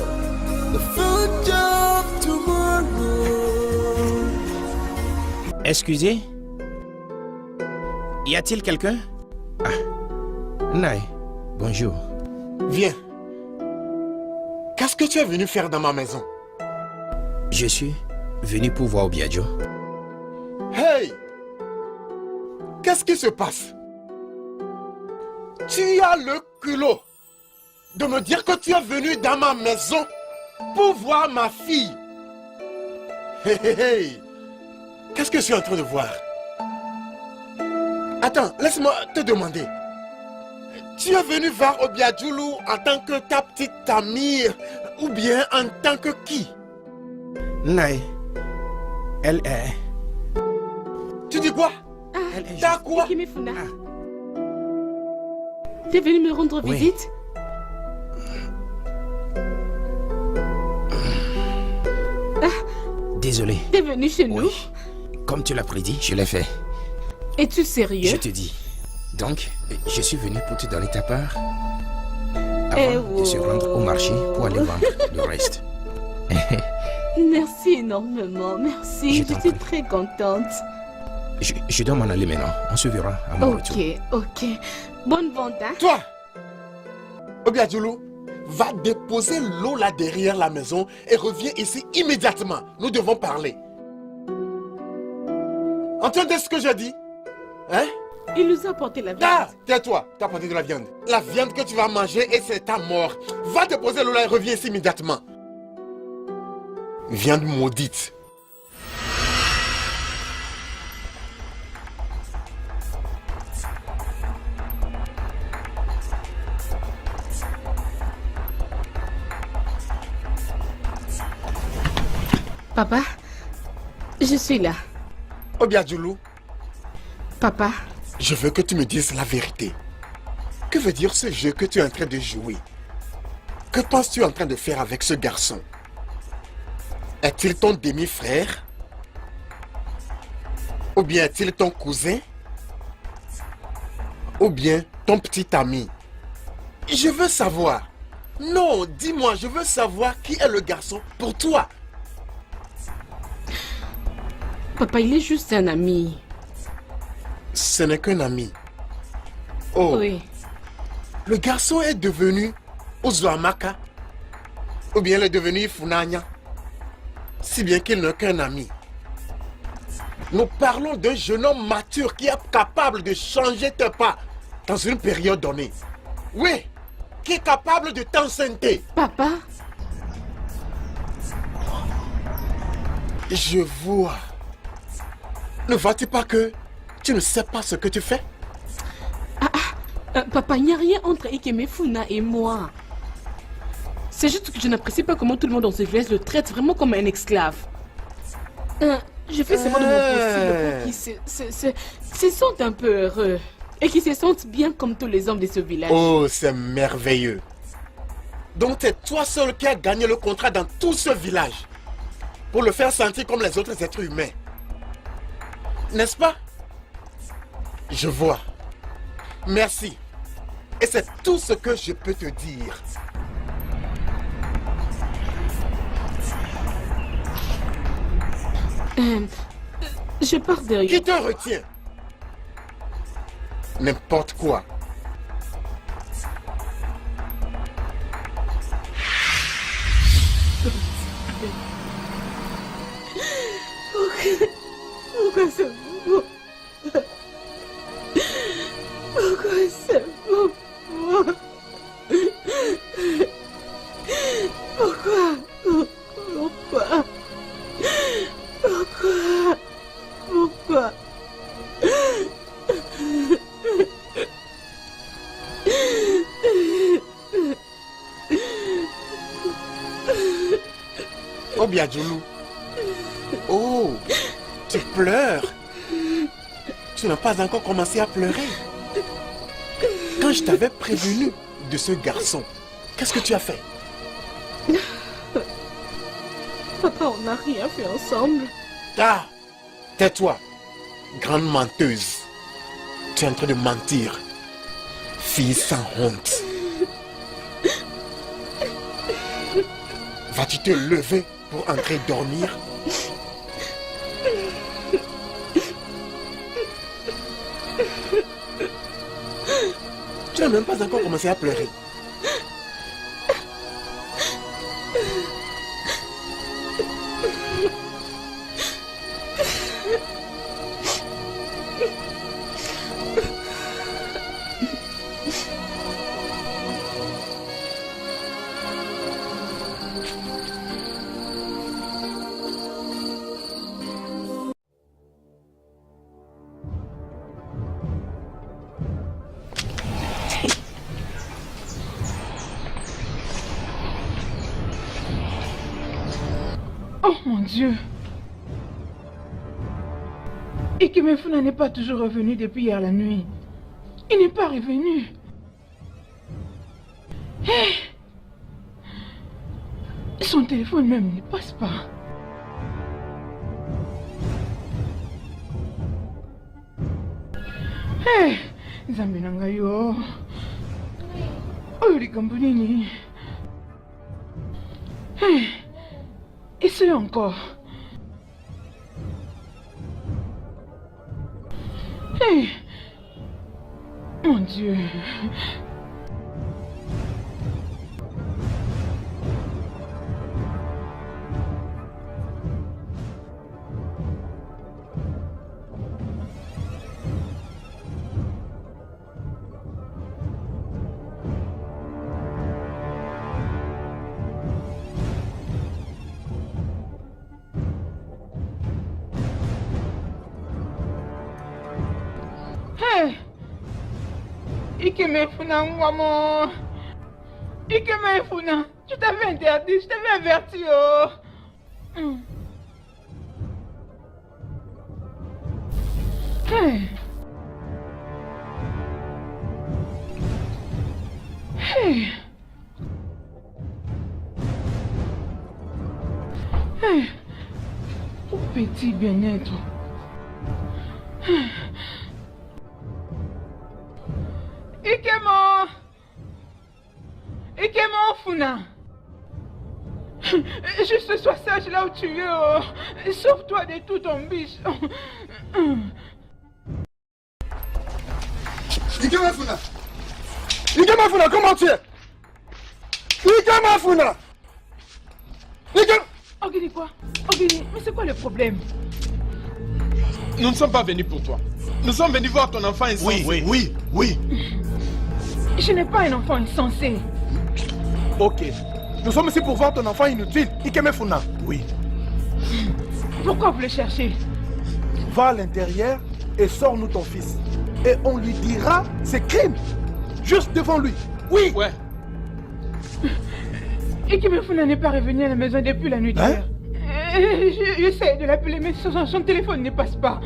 the future of tomorrow. Excusez? Y a-t-il quelqu'un? Ah, Nai, bonjour. Viens. Qu'est-ce que tu es venu faire dans ma maison? Je suis venu pour voir Obiadjo. Hey! Qu'est-ce qui se passe? Tu as le culot de me dire que tu es venu dans ma maison pour voir ma fille. Hey, hey, hey! Qu'est-ce que je suis en train de voir? Attends, laisse-moi te demander. Tu es venu voir Obiadjoulou en tant que ta petite amie ou bien en tant que qui? Nai, elle est... Tu dis quoi? Elle est T'as juste- quoi? Kimifuna. T'es venu me rendre Oui. visite? Désolé. T'es venu chez nous? Oui. Comme tu l'as prédit, je l'ai fait. Es-tu Je sérieux? te dis. Donc, je suis venu pour te donner ta part Eh avant de se rendre au marché pour aller vendre le reste. Merci énormément, merci. Je Je t'en suis prie. très contente. Je dois m'en aller maintenant. On se verra à mon retour. Ok. Bonne vente, hein? Toi, Obiadjoulou, va déposer l'eau là derrière la maison et reviens ici immédiatement. Nous devons parler. Entendez ce que je dis? Hein? Il nous a apporté la viande. Ah, tais-toi, t'as apporté de la viande. La viande que tu vas manger et c'est ta mort. Va déposer l'eau là et reviens ici immédiatement. Viande maudite. Papa, je suis là. Obiadjoulou, Papa, je veux que tu me dises la vérité. Que veut dire ce jeu que tu es en train de jouer? Que penses-tu en train de faire avec ce garçon? Est-il ton demi-frère? Ou bien est-il ton cousin? Ou bien ton petit ami? Je veux savoir. Non, dis-moi, je veux savoir qui est le garçon pour toi. Papa, il est juste un ami. Ce n'est qu'un ami. Oh, Oui. le garçon est devenu Ozuamaka. Ou bien il est devenu Funanya. Si bien qu'il n'est qu'un ami. Nous parlons d'un jeune homme mature qui est capable de changer tes pas dans une période donnée. Oui, qui est capable de t'enceinte. Papa? Je vois. Ne vois-tu pas que tu ne sais pas ce que tu fais? Papa, il n'y a rien entre Ikemefuna et moi. C'est juste que je n'apprécie pas comment tout le monde dans ce village le traite vraiment comme un esclave. Je fais seulement de mon possible pour qu'ils se sentent un peu heureux. Et qu'ils se sentent bien comme tous les hommes de ce village. Oh, c'est merveilleux. Donc c'est toi seul qui as gagné le contrat dans tout ce village. Pour le faire sentir comme les autres êtres humains. N'est-ce pas? Je vois. Merci. Et c'est tout ce que je peux te dire. Je pars derrière. Qui te retient? N'importe quoi. Pourquoi c'est beau? Pourquoi c'est beau? Pourquoi? Pourquoi? Pourquoi? Pourquoi? Oh Biadjoulou. Oh, tu pleures. Tu n'as pas encore commencé à pleurer. Quand je t'avais prévenu de ce garçon, qu'est-ce que tu as fait? Papa, on n'a rien fait ensemble. Ah, tais-toi, grande menteuse. Tu es en train de mentir. Fille sans honte. Vas-tu te lever pour entrer dormir? Tu n'as même pas encore commencé à pleurer. Oh mon Dieu. Ikemefuna n'est pas toujours revenu depuis hier la nuit. Il n'est pas revenu. Hey! Son téléphone même ne passe pas. Hey! Nzambe na ngai yo. Oyo likambo nini? Hey! Essaye encore. Hey! Mon Dieu. Ikemefuna, maman. Ikemefuna, je t'avais interdit, je t'avais averti, oh. Hey. Hey. Hey. Oh, petit bien-être. Ikemo Funa. Juste sois sage là où tu es. Oh. Sauve-toi de tout ton biche. Ikemefuna! Ikemefuna, comment tu es? Ikemefuna! Ogini quoi? Ogini, mais c'est quoi le problème? Nous ne sommes pas venus pour toi. Nous sommes venus voir ton enfant insensé. Oui. Je n'ai pas un enfant insensé. Ok. Nous sommes ici pour voir ton enfant inutile, Ikemefuna. Oui. Pourquoi vous le cherchez? Va à l'intérieur et sors-nous ton fils. Et on lui dira ses crimes. Juste devant lui. Oui. Ouais. Ikemefuna n'est pas revenu à la maison depuis la nuit d'hier. J'essaie de l'appeler, mais son téléphone ne passe pas.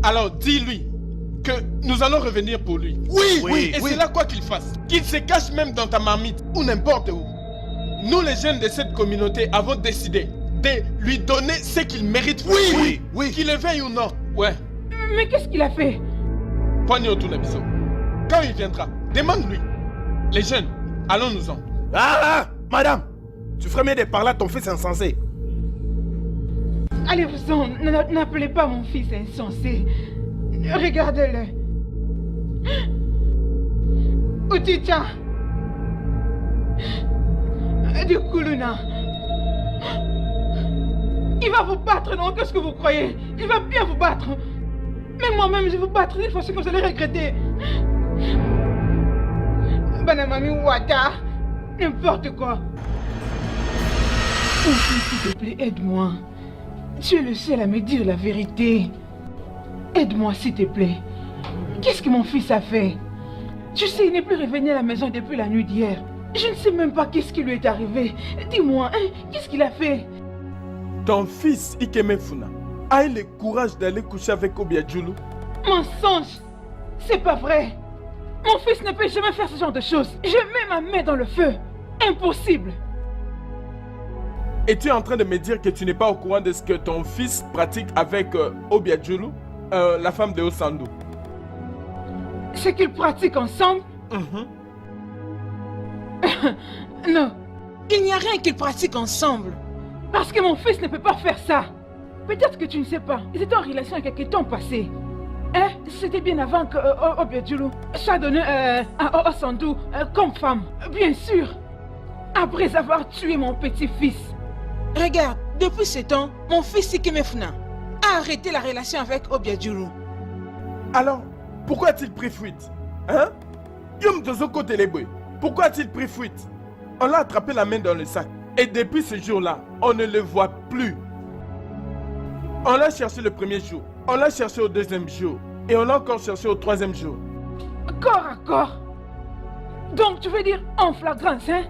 Alors dis-lui que nous allons revenir pour lui. Oui. Et c'est là quoi qu'il fasse. Qu'il se cache même dans ta marmite ou n'importe où. Nous les jeunes de cette communauté avons décidé de lui donner ce qu'il mérite. Oui. Qu'il le veuille ou non. Ouais. Mais qu'est-ce qu'il a fait? Pogno Tunabiso. Quand il viendra, demande-lui. Les jeunes, allons-nous-en. Madame, tu ferais mieux de parler à ton fils insensé. Allez-vous-en, n'appelez pas mon fils insensé. Regardez-le. Uticha. Du Kuluna. Il va vous battre, non? Qu'est-ce que vous croyez? Il va bien vous battre. Même moi-même, je vais vous battre une fois, c'est que vous allez regretter. Banamami Wata. N'importe quoi. Mon fils, s'il te plaît, aide-moi. Tu es le seul à me dire la vérité. Aide-moi, s'il te plaît. Qu'est-ce que mon fils a fait? Tu sais, il n'est plus revenu à la maison depuis la nuit d'hier. Je ne sais même pas qu'est-ce qui lui est arrivé. Dis-moi, qu'est-ce qu'il a fait? Ton fils Ikemefuna a eu le courage d'aller coucher avec Obiadjulu. Mensonge! C'est pas vrai! Mon fils ne peut jamais faire ce genre de choses. Je mets ma main dans le feu. Impossible! Et tu es en train de me dire que tu n'es pas au courant de ce que ton fils pratique avec Obiadjulu, la femme de Osandu? Ce qu'ils pratiquent ensemble? Non, il n'y a rien qu'ils pratiquent ensemble. Parce que mon fils ne peut pas faire ça. Peut-être que tu ne sais pas. Ils étaient en relation il y a quelques temps passé. C'était bien avant que Obiadjulu soit donné à Osandu comme femme. Bien sûr. Après avoir tué mon petit-fils. Regarde, depuis ce temps, mon fils Ikemefuna a arrêté la relation avec Obiadjulu. Alors, pourquoi a-t-il pris fuite? Yom Dozoko Telebwe, pourquoi a-t-il pris fuite? On l'a attrapé la main dans le sac. Et depuis ce jour-là, on ne le voit plus. On l'a cherché le premier jour, on l'a cherché au deuxième jour, et on l'a encore cherché au troisième jour. Corps à corps? Donc tu veux dire en flagrance, hein?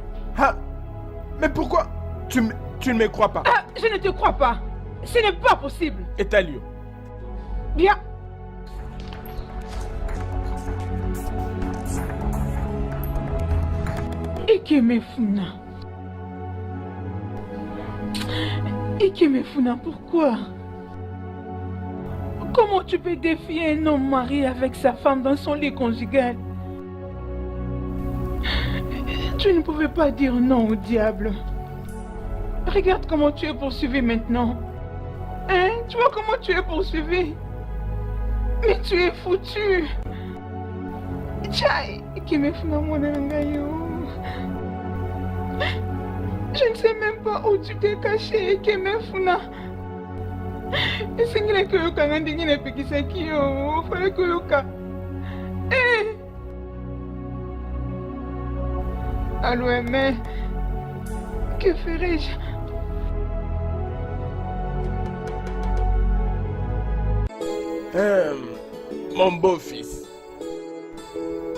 Mais pourquoi tu ne me crois pas? Je ne te crois pas. Ce n'est pas possible. Et ta lieu? Bien. Ikemefuna. Ikemefuna, pourquoi? Comment tu peux défier un homme marié avec sa femme dans son lit conjugal? Tu ne pouvais pas dire non au diable. Regarde comment tu es poursuivi maintenant. Tu vois comment tu es poursuivi? Mais tu es foutu. Tchai, Ikemefuna Mwanangayo. Je ne sais même pas où tu t'es caché, Ikemefuna. Esengile koyoka nga ndenge napekisaki yo, fallait koyoka. Allô, mais que ferais-je? Mon beau-fils,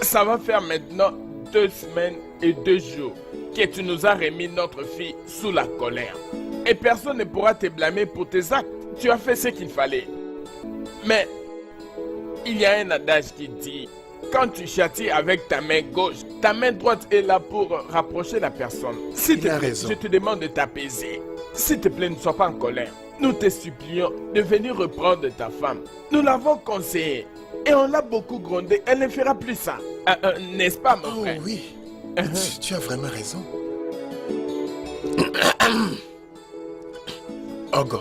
ça va faire maintenant 2 semaines et 2 jours que tu nous as remis notre fille sous la colère. Et personne ne pourra te blâmer pour tes actes. Tu as fait ce qu'il fallait. Mais il y a un adage qui dit: quand tu châties avec ta main gauche, ta main droite est là pour rapprocher la personne. S'il te plaît, je te demande de t'apaiser. S'il te plaît, ne sois pas en colère. Nous te supplions de venir reprendre ta femme. Nous l'avons conseillée et on l'a beaucoup grondée. Elle ne fera plus ça. N'est-ce pas, mon frère? Oui, tu as vraiment raison. Ogo,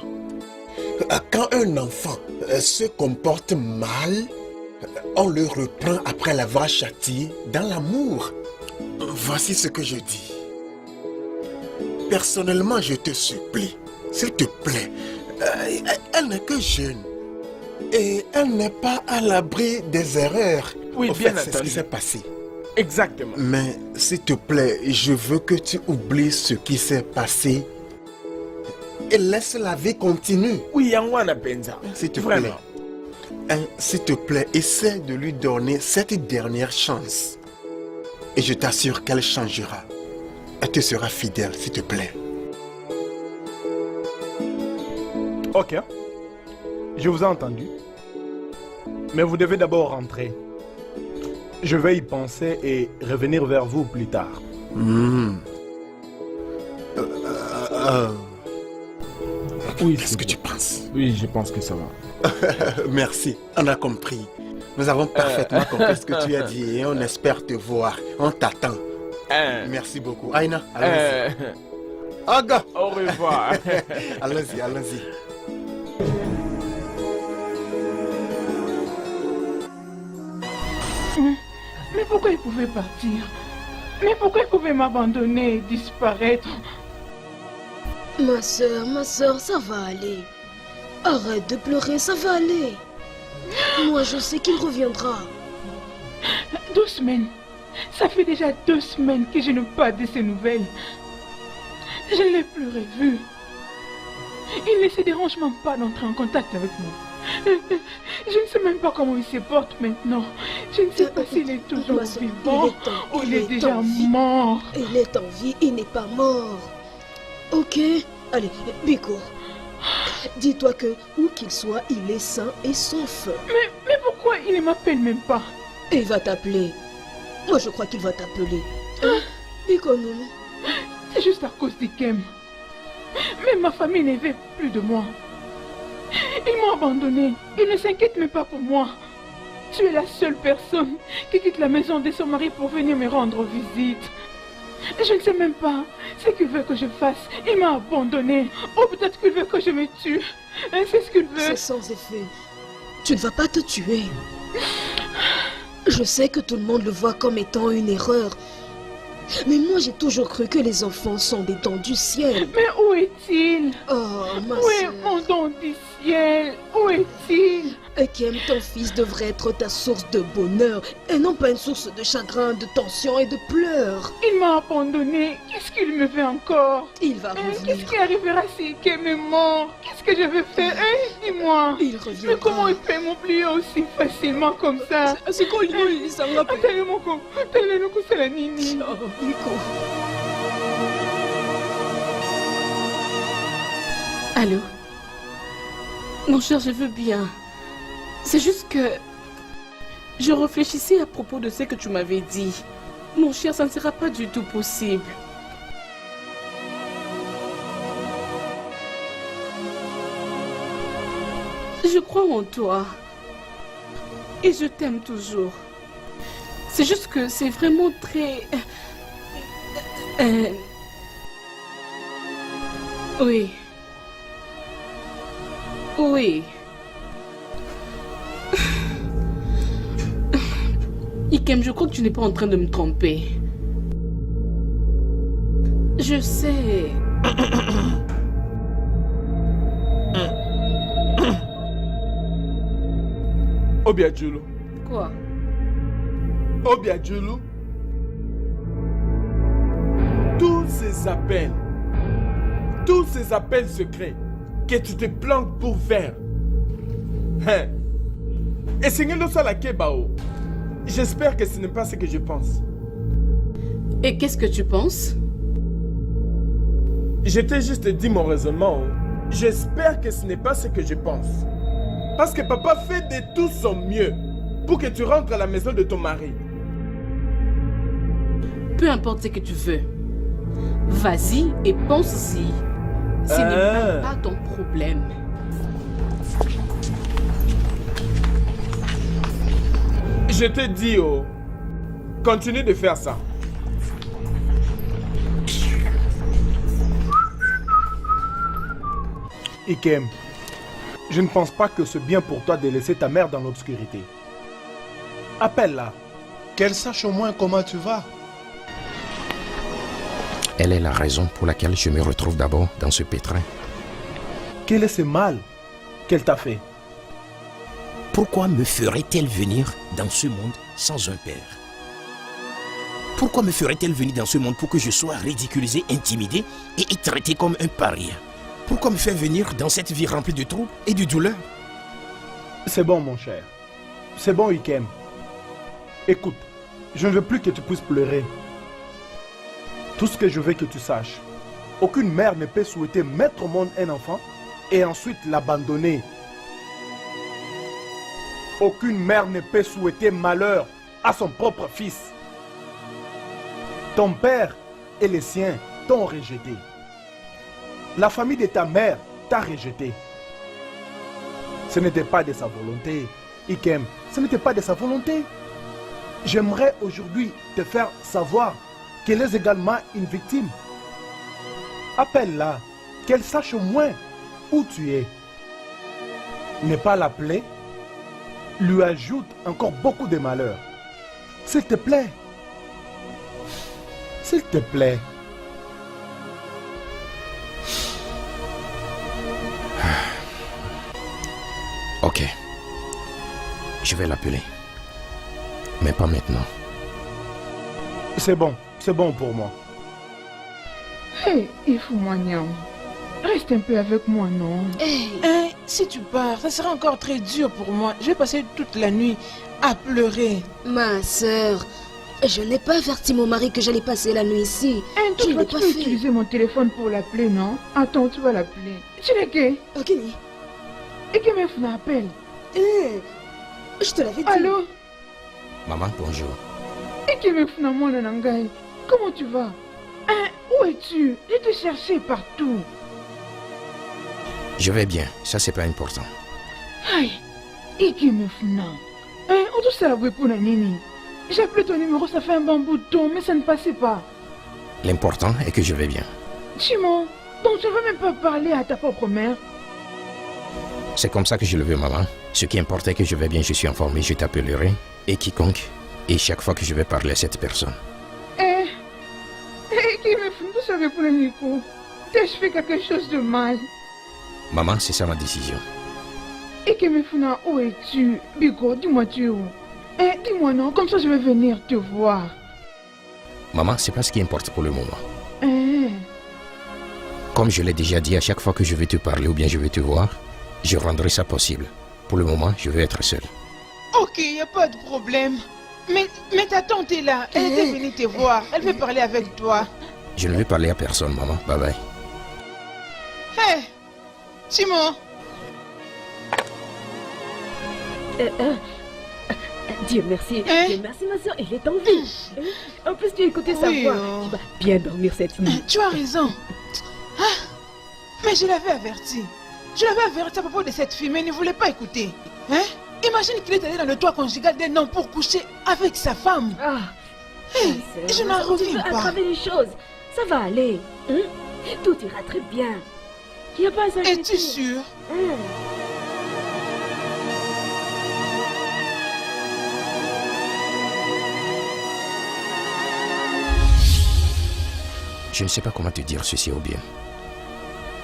quand un enfant se comporte mal, on le reprend après l'avoir châtié dans l'amour. Voici ce que je dis. Personnellement, je te supplie, s'il te plaît, elle n'est que jeune. Et elle n'est pas à l'abri des erreurs. Oui, Au bien fait, c'est ce entendu. qui s'est passé. Exactement. Mais s'il te plaît, je veux que tu oublies ce qui s'est passé et laisse la vie continuer. Oui, Yangwana Benza. S'il te Vraiment. plaît. S'il te plaît, essaie de lui donner cette dernière chance. Et je t'assure qu'elle changera. Elle te sera fidèle, s'il te plaît. Ok. Je vous ai entendu. Mais vous devez d'abord rentrer. Je vais y penser et revenir vers vous plus tard. Oui, Qu'est-ce que tu penses? Oui, je pense que ça va. Merci, on a compris. Nous avons parfaitement compris ce que tu as dit et on espère te voir. On t'attend. Merci beaucoup. Aïna, allons-y. Aga. Au revoir. Allons-y, allons-y. Mais pourquoi il pouvait partir? Mais pourquoi il pouvait m'abandonner et disparaître? Ma soeur, ça va aller. Arrête de pleurer, ça va aller. Moi, je sais qu'il reviendra. 2 semaines. Ça fait déjà 2 semaines que je n'ai pas de ses nouvelles. Je ne l'ai plus revu. Il ne se dérange même pas d'entrer en contact avec moi. Je ne sais même pas comment il se porte maintenant. Je ne sais pas s'il est toujours Ma soeur, vivant ou il est déjà en vie. mort. Il est en vie, il n'est pas mort. Ok? Allez, Biko. Dis-toi que, où qu'il soit, il est sain et sauf. Mais pourquoi il ne m'appelle même pas? Il va t'appeler. Moi, je crois qu'il va t'appeler. Hein? Biko, non? C'est juste à cause d'Ikem. Même ma famille ne veut plus de moi. Ils m'ont abandonné. Ils ne s'inquiètent même pas pour moi. Tu es la seule personne qui quitte la maison de son mari pour venir me rendre visite. Je ne sais même pas ce qu'il veut que je fasse. Il m'a abandonné. Ou peut-être qu'il veut que je me tue. C'est ce qu'il veut. C'est sans effet. Tu ne vas pas te tuer. Je sais que tout le monde le voit comme étant une erreur. Mais moi, j'ai toujours cru que les enfants sont des dons du ciel. Mais où est-il? Oh, ma Où est soeur. mon don du ciel? Où est-il? Ekem, ton fils devrait être ta source de bonheur et non pas une source de chagrin, de tension et de pleurs. Il m'a abandonné. Qu'est-ce qu'il me fait encore? Il va Qu'est-ce revenir. qui arrivera si Ikem est mort? Qu'est-ce que je vais faire? Dis-moi. Il Mais reviendra. comment il peut m'oublier aussi facilement comme ça? C'est quoi il s'en rappelle? Attends, c'est la nini. Oh, Nico. Allô? Mon cher, je veux bien. C'est juste que... Je réfléchissais à propos de ce que tu m'avais dit. Mon cher, ça ne sera pas du tout possible. Je crois en toi. Et je t'aime toujours. C'est juste que c'est vraiment très... Oui. Oui. Ikem, je crois que tu n'es pas en train de me tromper. Je sais. Obiadjulu. Quoi? Obiadjulu. Tous ces appels secrets que tu te planques pour faire. Hein? Et c'est la Kebao. J'espère que ce n'est pas ce que je pense. Et qu'est-ce que tu penses? Je t'ai juste dit mon raisonnement. J'espère que ce n'est pas ce que je pense. Parce que papa fait de tout son mieux pour que tu rentres à la maison de ton mari. Peu importe ce que tu veux. Vas-y et pense-y. Ce n'est même pas ton problème. Je te dis, oh, continue de faire ça. Ikem, je ne pense pas que c'est bien pour toi de laisser ta mère dans l'obscurité. Appelle-la. Qu'elle sache au moins comment tu vas. Elle est la raison pour laquelle je me retrouve d'abord dans ce pétrin. Quel est ce mal qu'elle t'a fait? Pourquoi me ferait-elle venir dans ce monde sans un père? Pourquoi me ferait-elle venir dans ce monde pour que je sois ridiculisé, intimidé et traité comme un paria? Pourquoi me faire venir dans cette vie remplie de troubles et de douleurs? C'est bon, mon cher. C'est bon, Ikem. Écoute, je ne veux plus que tu puisses pleurer. Tout ce que je veux que tu saches, aucune mère ne peut souhaiter mettre au monde un enfant et ensuite l'abandonner. Aucune mère ne peut souhaiter malheur à son propre fils. Ton père et les siens t'ont rejeté. La famille de ta mère t'a rejeté. Ce n'était pas de sa volonté, Ikem, ce n'était pas de sa volonté. J'aimerais aujourd'hui te faire savoir qu'elle est également une victime. Appelle-la, qu'elle sache au moins où tu es. Ne pas l'appeler lui ajoute encore beaucoup de malheur. S'il te plaît. S'il te plaît. Ok. Je vais l'appeler. Mais pas maintenant. C'est bon pour moi. Hé, il faut m'agnan. Reste un peu avec moi, non? Hein, si tu pars, ça sera encore très dur pour moi. Je vais passer toute la nuit à pleurer. Ma sœur, je n'ai pas averti mon mari que j'allais passer la nuit ici. Hein, Je ne l'ai tu pas peux fait. utiliser mon téléphone pour l'appeler, non? Attends, tu vas l'appeler. Tu l'es qui? Ok, Et qui m'appelle? je te l'avais dit. Allô? Maman, bonjour. Et qui moi, Nanangai? Comment tu vas? Hein, où es-tu? Je te cherchais partout. Je vais bien, ça c'est pas important. Aïe, et qui Hein, on doit s'avouer pour Nini. J'ai appelé ton numéro, ça fait un bon bout de temps, mais ça ne passait pas. L'important est que je vais bien. Chimon, donc tu ne veux même pas parler à ta propre mère? C'est comme ça que je le veux, maman. Ce qui importe est que je vais bien, je suis informé, je t'appellerai. Et quiconque, et chaque fois que je vais parler à cette personne. Qui vous savez pour Nico? T'ai-je fait quelque chose de mal? Maman, c'est ça ma décision. Et qui où es-tu? Biko, dis-moi tu es où? Dis-moi non, comme ça je vais venir te voir. Maman, c'est pas ce qui importe pour le moment. Comme je l'ai déjà dit, à chaque fois que je vais te parler ou bien je vais te voir, je rendrai ça possible. Pour le moment, je vais être seul. Ok, y a pas de problème. Mais ta tante est là. Elle était venue te voir. Elle veut parler avec toi. Je ne vais parler à personne, maman. Bye bye. Hé, Simon. Dieu merci. Dieu merci, ma soeur. Il est en vie. En plus, tu as écouté sa voix. Tu vas bien dormir cette nuit. Tu as raison. Mais je l'avais averti. Je l'avais averti à propos de cette fille, mais il ne voulait pas écouter. Hein? Imagine qu'il est allé dans le toit conjugal d'un homme pour coucher avec sa femme. Je n'en reviens pas. Aggraver les choses. Ça va aller. Tout ira très bien. Il n'y a pas à s'inquiéter. Es-tu sûr? Je ne sais pas comment te dire ceci au bien.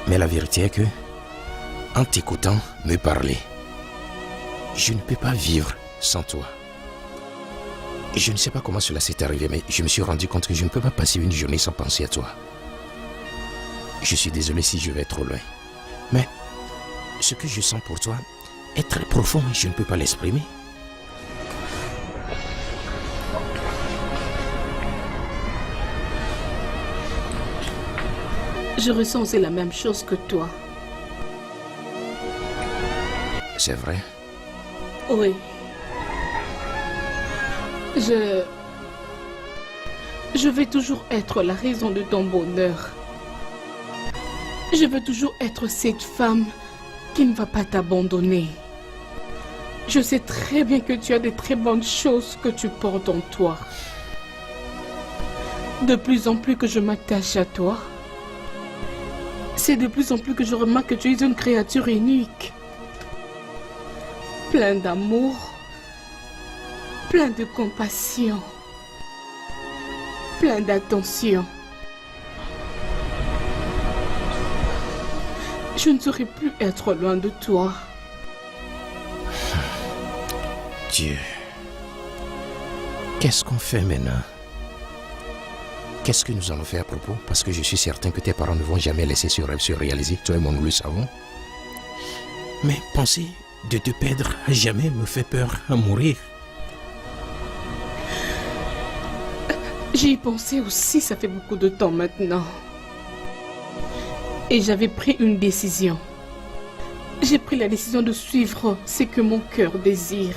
Mais la vérité est que, en t'écoutant me parler, je ne peux pas vivre sans toi. Je ne sais pas comment cela s'est arrivé, mais je me suis rendu compte que je ne peux pas passer une journée sans penser à toi. Je suis désolé si je vais trop loin. Mais ce que je sens pour toi est très profond et je ne peux pas l'exprimer. Je ressens aussi la même chose que toi. C'est vrai? Oui. Je vais toujours être la raison de ton bonheur. Je veux toujours être cette femme qui ne va pas t'abandonner. Je sais très bien que tu as de très bonnes choses que tu portes en toi. De plus en plus que je m'attache à toi, C'est de plus en plus que je remarque que tu es une créature unique. Plein d'amour, plein de compassion, plein d'attention. Je ne saurais plus être loin de toi. Dieu, qu'est-ce qu'on fait maintenant? Qu'est-ce que nous allons faire à propos? Parce que je suis certain que tes parents ne vont jamais laisser ce rêve se réaliser. Toi et moi, nous le savons. Mais penser de te perdre à jamais me fait peur à mourir. J'y ai pensé aussi, ça fait beaucoup de temps maintenant. Et j'avais pris une décision. J'ai pris la décision de suivre ce que mon cœur désire.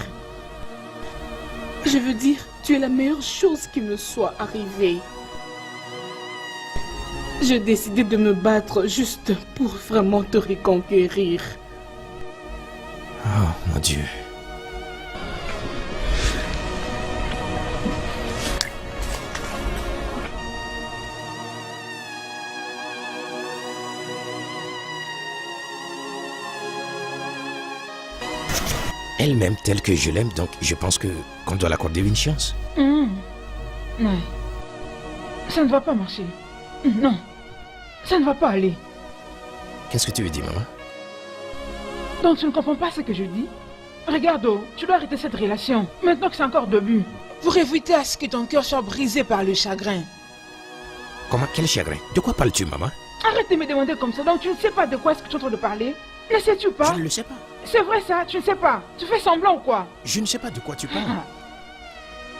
Je veux dire, tu es la meilleure chose qui me soit arrivée. J'ai décidé de me battre juste pour vraiment te reconquérir. Oh mon Dieu. Elle m'aime telle que je l'aime, donc je pense qu'on doit l'accorder une chance. Non. Ça ne va pas marcher. Non. Ça ne va pas aller. Qu'est-ce que tu veux dire, maman? Donc tu ne comprends pas ce que je dis? Regarde, tu dois arrêter cette relation. Maintenant que c'est encore début. Pour éviter à ce que ton cœur soit brisé par le chagrin. Comment? Quel chagrin? De quoi parles-tu, maman? Arrête de me demander comme ça. Donc tu ne sais pas de quoi est-ce que tu es en train de parler? Ne sais-tu pas? Je ne le sais pas. C'est vrai ça, tu ne sais pas. Tu fais semblant ou quoi? Je ne sais pas de quoi tu parles.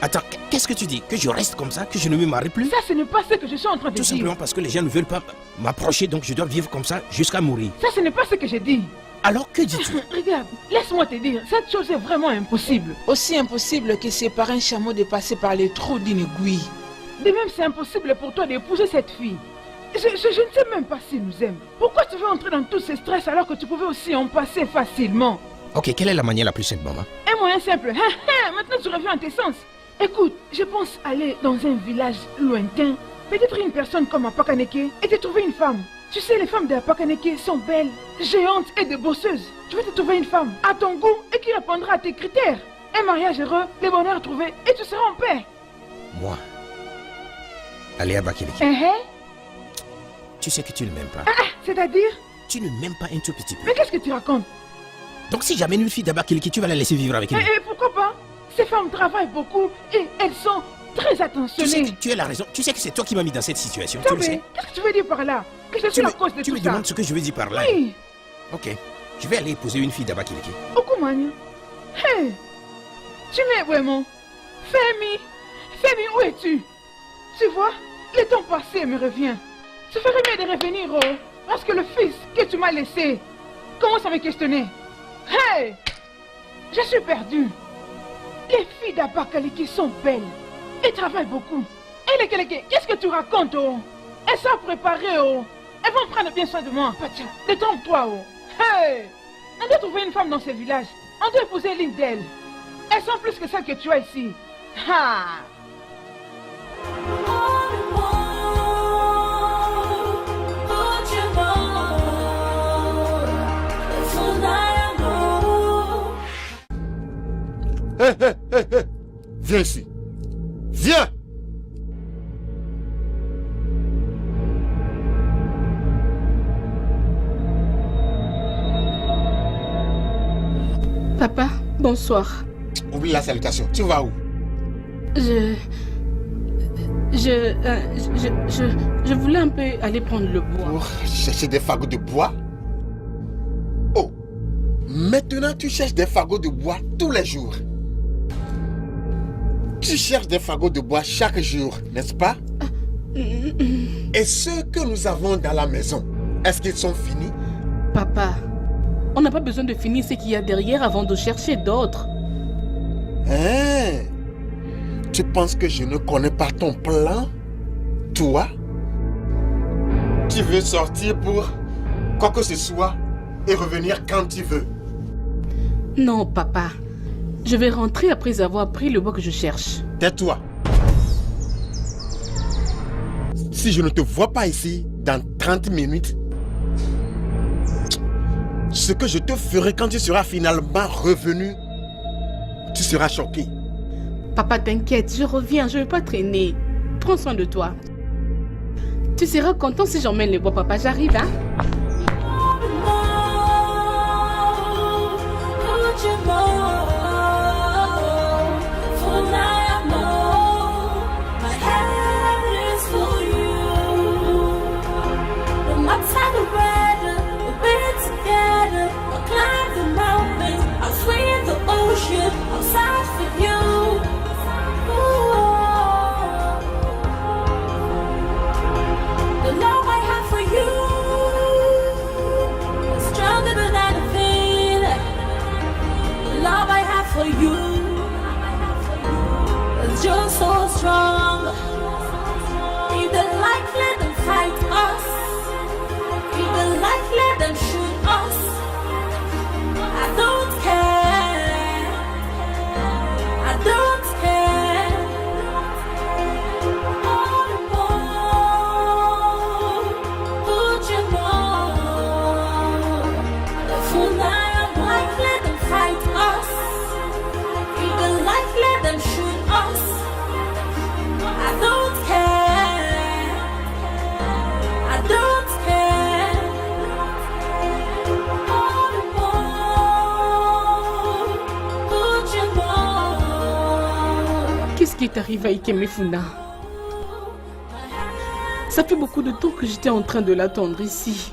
Attends, qu'est-ce que tu dis? Que je reste comme ça? Que je ne me marie plus? Ça, ce n'est pas ce que je suis en train de dire. Tout simplement parce que les gens ne veulent pas m'approcher, donc je dois vivre comme ça jusqu'à mourir. Ça, ce n'est pas ce que j'ai dit. Alors que dis-tu? Regarde, laisse-moi te dire, cette chose est vraiment impossible. Aussi impossible que séparer un chameau de passer par les trous d'une aiguille. De même, c'est impossible pour toi d'épouser cette fille. Je ne sais même pas s'il nous aime. Pourquoi tu veux entrer dans tout ce stress alors que tu pouvais aussi en passer facilement? Ok, quelle est la manière la plus simple, maman? Un moyen simple. Maintenant, tu reviens à tes sens. Écoute, je pense aller dans un village lointain, peut-être une personne comme Apakaneke, et te trouver une femme. Tu sais, les femmes de Apakaneke sont belles, géantes et de bosseuses. Tu veux te trouver une femme à ton goût et qui répondra à tes critères. Un mariage heureux, le bonheur trouvé, et tu seras en paix. Moi, aller à Bakeleke. Tu sais que tu ne m'aimes pas. C'est-à-dire? Tu ne m'aimes pas un tout petit peu. Mais qu'est-ce que tu racontes? Donc si j'amène une fille d'Abakeleke, tu vas la laisser vivre avec elle? Et pourquoi pas? Ces femmes travaillent beaucoup et elles sont très attentionnées. Tu sais que tu as la raison. Tu sais que c'est toi qui m'as mis dans cette situation. Tu le sais? Qu'est-ce que tu veux dire par là? Que je suis la cause de tout ça? Tu me demandes ce que je veux dire par là? Oui. Ok. Je vais aller épouser une fille d'Abakeleke. Okumanya. Hey. Tu m'aimes vraiment? Femi. Femi, où es-tu? Tu vois, le temps passé me revient. Tu ferais mieux de revenir, parce que le fils que tu m'as laissé commence à me questionner. Hey! Je suis perdue. Les filles d'Abakaleke sont belles et travaillent beaucoup. Et les Keleke, qu'est-ce que tu racontes, Elles sont préparées, Elles vont prendre bien soin de moi. Patia, détrompe-toi, Hey! On doit trouver une femme dans ce village. On doit épouser l'une d'elles. Elles sont plus que celles que tu as ici. Ha! Hé, viens ici. Viens. Papa, bonsoir. Oublie la salutation. Tu vas où? Je voulais un peu aller prendre le bois. Pour chercher des fagots de bois? Oh, maintenant tu cherches des fagots de bois tous les jours. Tu cherches des fagots de bois chaque jour, n'est-ce pas? Et ceux que nous avons dans la maison, est-ce qu'ils sont finis? Papa, on n'a pas besoin de finir ce qu'il y a derrière avant de chercher d'autres. Hein? Tu penses que je ne connais pas ton plan? Toi? Tu veux sortir pour quoi que ce soit et revenir quand tu veux? Non, papa. Je vais rentrer après avoir pris le bois que je cherche. Tais-toi. Si je ne te vois pas ici dans 30 minutes, Ce que je te ferai quand tu seras finalement revenu, tu seras choqué. Papa, t'inquiète, je reviens, je ne vais pas traîner. Prends soin de toi. Tu seras content si j'emmène les bois, papa. J'arrive, hein? For you, it's just so strong. If the light let them fight us, if the light let them shoot us, I don't care, I don't care. Put your more. If the light let them fight us, let them shoot us. I don't care. I don't care. Qu'est-ce qui t'arrive à Ikemefuna? Ça fait beaucoup de temps que j'étais en train de l'attendre ici.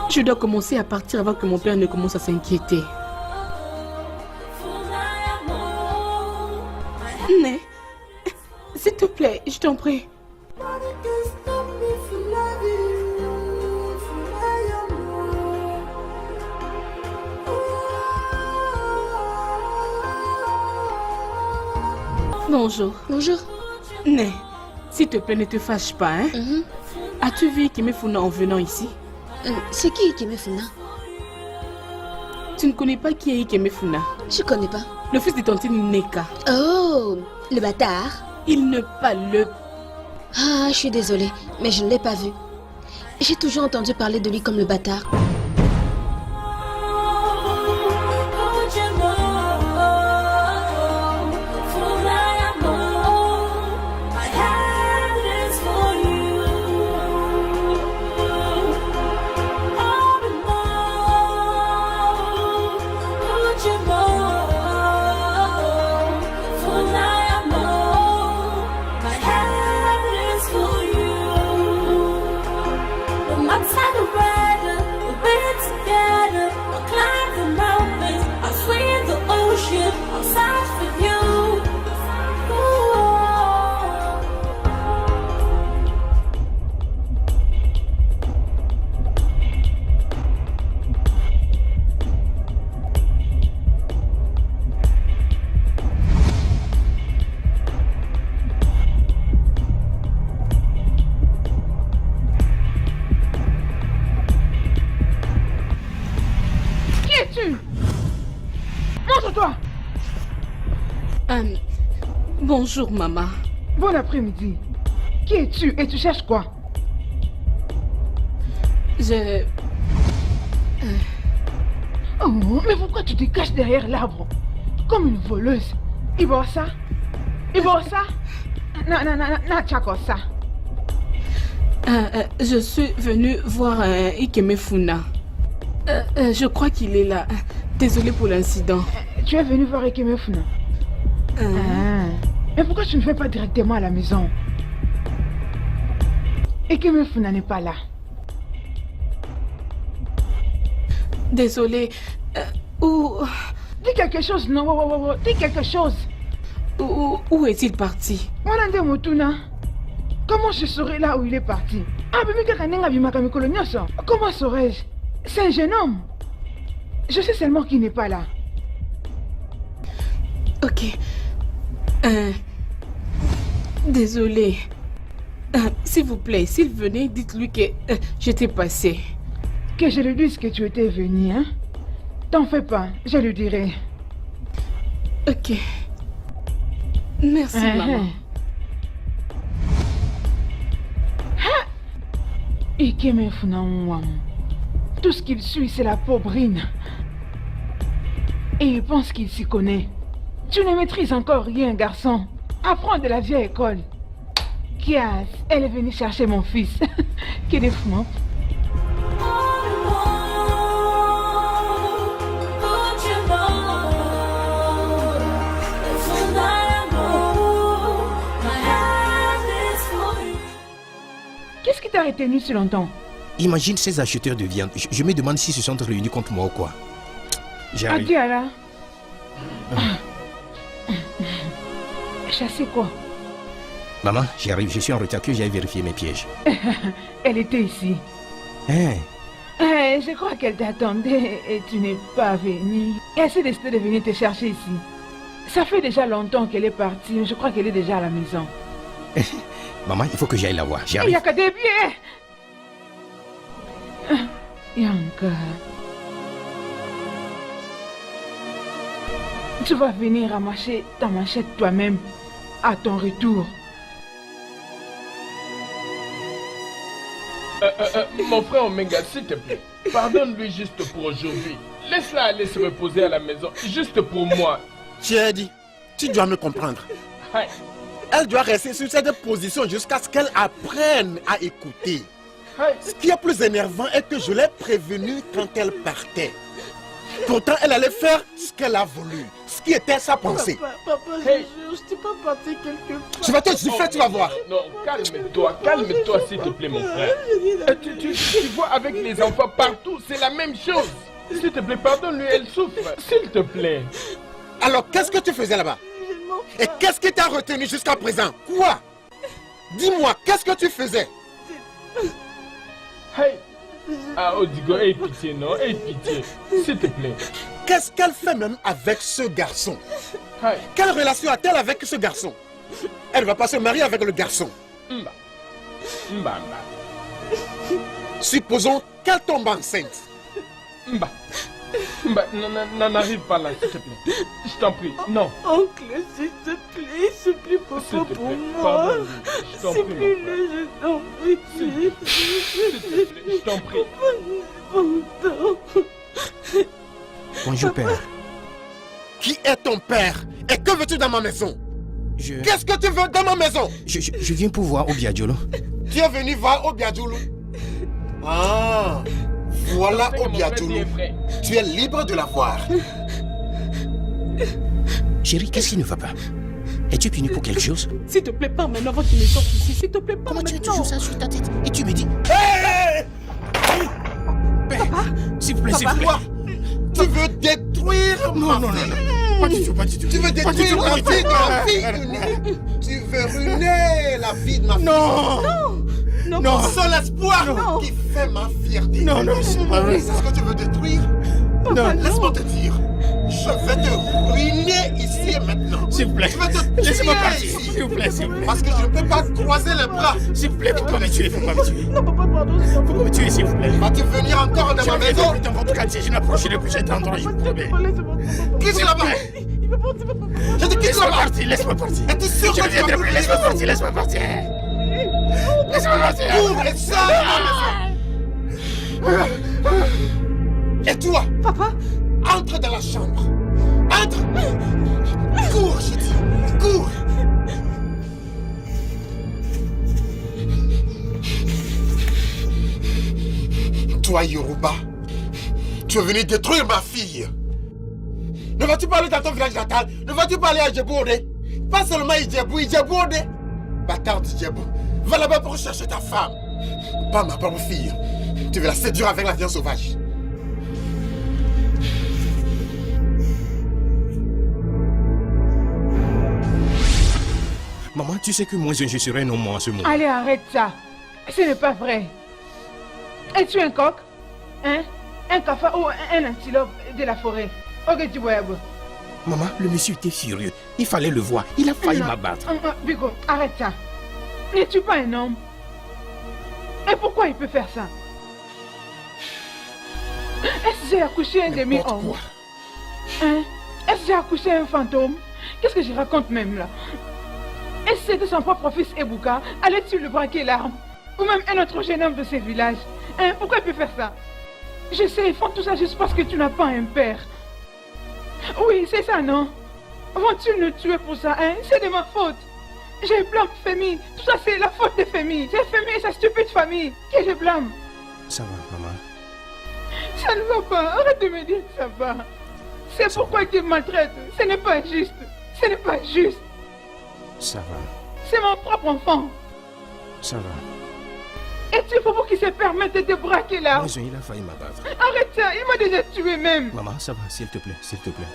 Je dois commencer à partir avant que mon père ne commence à s'inquiéter. Mais, s'il te plaît, je t'en prie. Bonjour. Bonjour. Né, s'il te plaît, ne te fâche pas, hein? As-tu vu Ikemefuna en venant ici? C'est qui Ikemefuna? Tu ne connais pas qui est Ikemefuna? Je connais pas. Le fils de Tantine Neka. Oh, le bâtard. Il ne pas le... Ah, je suis désolée, mais je ne l'ai pas vu. J'ai toujours entendu parler de lui comme le bâtard. Montre-toi. Bonjour, maman. Bon après-midi. Qui es-tu et tu cherches quoi? Oh, mais pourquoi tu te caches derrière l'arbre? Comme une voleuse. Ibosa? Ibosa? Non, Tchakosa. Je suis venue voir Ikemefuna. Je crois qu'il est là. Désolée pour l'incident. Tu es venu voir Ikemefuna? Mais pourquoi tu ne fais pas directement à la maison? Ikemefuna n'est pas là. Désolée. Dis quelque chose, non? Dis quelque chose. Où est-il parti? Comment je saurais là où il est parti? Comment saurais-je? C'est un jeune homme. Je sais seulement qu'il n'est pas là. Ok. Désolée. S'il vous plaît, s'il venait, dites-lui que j'étais passé. Que je lui dise que tu étais venu, hein? T'en fais pas, je lui dirai. Ok. Merci, maman. Ikeme Funamwam. Tout ce qu'il suit, c'est la pauvrine. Et il pense qu'il s'y connaît. Tu ne maîtrises encore rien, garçon. Apprends de la vieille école. Kias, elle est venue chercher mon fils. Quel est fou, hein? Qu'est-ce qui t'a retenu si longtemps? Imagine ces acheteurs de viande. Je me demande s'ils se sont réunis contre moi ou quoi. J'arrive. Adiala. Chasser quoi? Maman, j'arrive. Je suis en retard que j'aille vérifier mes pièges. Elle était ici. Hein? Je crois qu'elle t'attendait et tu n'es pas venu. Elle s'est décidée de venir te chercher ici. Ça fait déjà longtemps qu'elle est partie, mais je crois qu'elle est déjà à la maison. Maman, il faut que j'aille la voir. J'arrive. Il n'y a qu'à des pieds. Yanka. Tu vas venir ramasser ta machette toi-même à ton retour. Mon frère Omenga, s'il te plaît, pardonne-lui juste pour aujourd'hui. Laisse-la aller se reposer à la maison, juste pour moi. Chéri, tu dois me comprendre. Hey. Elle doit rester sur cette position jusqu'à ce qu'elle apprenne à écouter. Hey. Ce qui est plus énervant est que je l'ai prévenue quand elle partait. Pourtant, elle allait faire ce qu'elle a voulu, ce qui était sa pensée. Papa, Hey. je t'ai pas parti quelque part. Je vais te gifler, tu vas voir. Non, calme-toi s'il te plaît mon frère. Tu vois avec les enfants partout, c'est la même chose. S'il te plaît, pardonne-lui, elle souffre. S'il te plaît. Alors, qu'est-ce que tu faisais là-bas? Et qu'est-ce qui t'a retenu jusqu'à présent? Quoi? Dis-moi, qu'est-ce que tu faisais? Hey. Ah, Odigo, aie pitié, non, aie pitié. S'il te plaît. Qu'est-ce qu'elle fait même avec ce garçon? Hey. Quelle relation a-t-elle avec ce garçon? Elle ne va pas se marier avec le garçon. Mba. Supposons qu'elle tombe enceinte. Mba, n'arrive pas là, s'il te plaît. Je t'en prie, non. Oncle, s'il te plaît, supplie papa S'il te pour plaît, moi. pardonne-lui. Je t'en prie, mon frère. Supplie-le, je t'en prie. S'il te plaît, je t'en prie. Bonjour, père. Qui est ton père? Et que veux-tu dans ma maison? Je Qu'est-ce que tu veux dans ma maison? viens pour voir Obiadjolo. Tu es venu voir Obiadjolo? Ah, voilà Obiadjolo. Tu es libre de la voir. Chérie, qu'est-ce qui ne va pas? Es-tu puni pour quelque chose? S'il te plaît, pas maintenant avant qu'il ne sorte ici. S'il te plaît, pas Comment tu as maintenant. toujours ça sur ta tête? Et tu me dis... Hé! Papa, s'il vous plaît, s'il vous plaît. Quoi? Tu veux détruire ma vie? Pas du tout, pas du tout. Tu veux détruire la vie de ma fille unique? Tu veux ruiner la vie de ma fille? Non. Ton seul espoir qui fait ma fierté. Non, c'est pas vrai. C'est ce que tu veux détruire? Papa, Laisse-moi te dire. Je vais te ruiner ici et maintenant. S'il vous plaît. Je vais te Laissez-moi tuer partir, ici. s'il vous plaît, s'il vous plaît. Parce que je ne peux pas croiser les bras. S'il vous plaît, faut pas me tuer, faut pas me tuer. Non, papa, pardon, s'il te Faut pas me tuer, s'il vous plaît. Vas-tu venir encore dans Je ma reviens maison? plus dans votre quartier, je n'approcherai plus cet endroit, je vous promets. Quitte là-bas. Il va partir, papa. Je te quitte Laisse-moi là-bas. partir, laisse-moi partir. Es-tu sûr Je que tu reviendrai vas plus, laisse-moi partir, laisse-moi partir. Laisse-moi partir. Ouvre et sors de ma maison. Et toi, Papa, entre dans la chambre. Entre. Cours, je dis. Cours. Toi, Yoruba, tu es venu détruire ma fille. Ne vas-tu pas aller dans ton village natal? Ne vas-tu pas aller à Djebourde? Pas seulement Djebourde. Bâtard de Djebou. Va là-bas pour chercher ta femme. Pas ma pauvre fille. Tu veux la séduire avec la viande sauvage. Maman, tu sais que moi, je serai un homme en ce moment. Allez, arrête ça. Ce n'est pas vrai. Es-tu un coq? Hein? Un cafard ou un antilope de la forêt? Ok, tu vois. Maman, le monsieur était furieux. Il fallait le voir. Il a failli m'abattre. Bigo, arrête ça. N'es-tu pas un homme? Et pourquoi il peut faire ça? Est-ce que j'ai accouché un demi-homme? Hein? Est-ce que j'ai accouché un fantôme? Qu'est-ce que je raconte même là? Et si c'était son propre fils Ebuka, allais-tu le braquer l'arme? ou même un autre jeune homme de ces villages. Hein, pourquoi il peut faire ça? Je sais, ils font tout ça juste parce que tu n'as pas un père. Oui, c'est ça, non? Vont-ils nous tuer pour ça, hein? C'est de ma faute. Je blâme Femi. Tout ça, c'est la faute de Femi. C'est Femi et sa stupide famille que je blâme. Ça va, maman. Ça ne va pas. Arrête de me dire que ça va. C'est pourquoi tu me maltraites. Ce n'est pas juste. Ce n'est pas juste. Ça va. C'est mon propre enfant. Ça va. Et tu faut qu'il se permette de te braquer là. Mais il a failli m'abattre. Arrête ça, il m'a déjà tué même. Maman, ça va, s'il te plaît, s'il te plaît.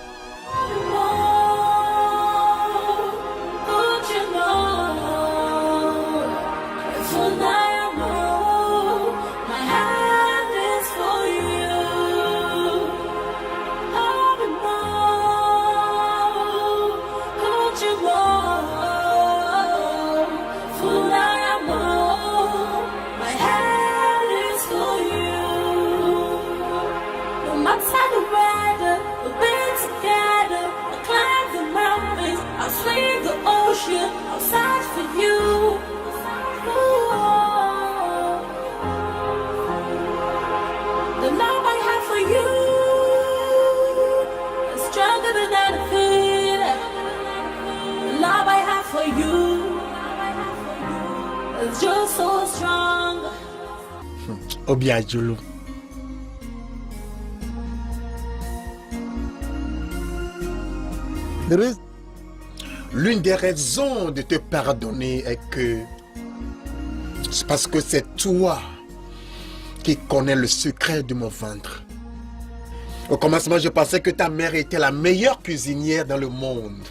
I'll search for you. The love I have for you is stronger than anything. The love I have for you is just so strong. Obiajulu. L'une des raisons de te pardonner est que c'est parce que c'est toi qui connais le secret de mon ventre. Au commencement, je pensais que ta mère était la meilleure cuisinière dans le monde.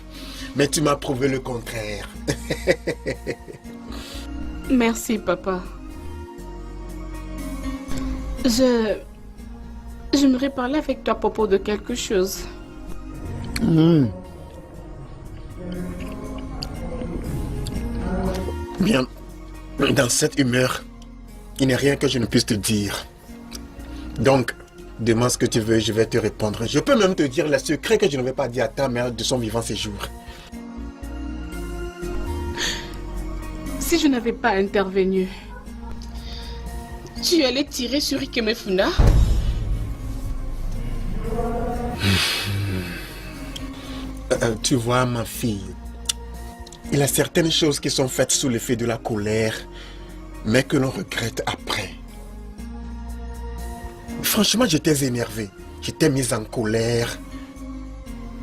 Mais tu m'as prouvé le contraire. Merci, papa. J'aimerais parler avec toi à propos de quelque chose. Bien, dans cette humeur, il n'y a rien que je ne puisse te dire. Donc, demande ce que tu veux, je vais te répondre. Je peux même te dire le secret que je ne vais pas dire à ta mère de son vivant séjour. Si je n'avais pas intervenu, tu allais tirer sur Ikemefuna? Tu vois, ma fille, il y a certaines choses qui sont faites sous l'effet de la colère, mais que l'on regrette après. Franchement, j'étais énervé. J'étais mise en colère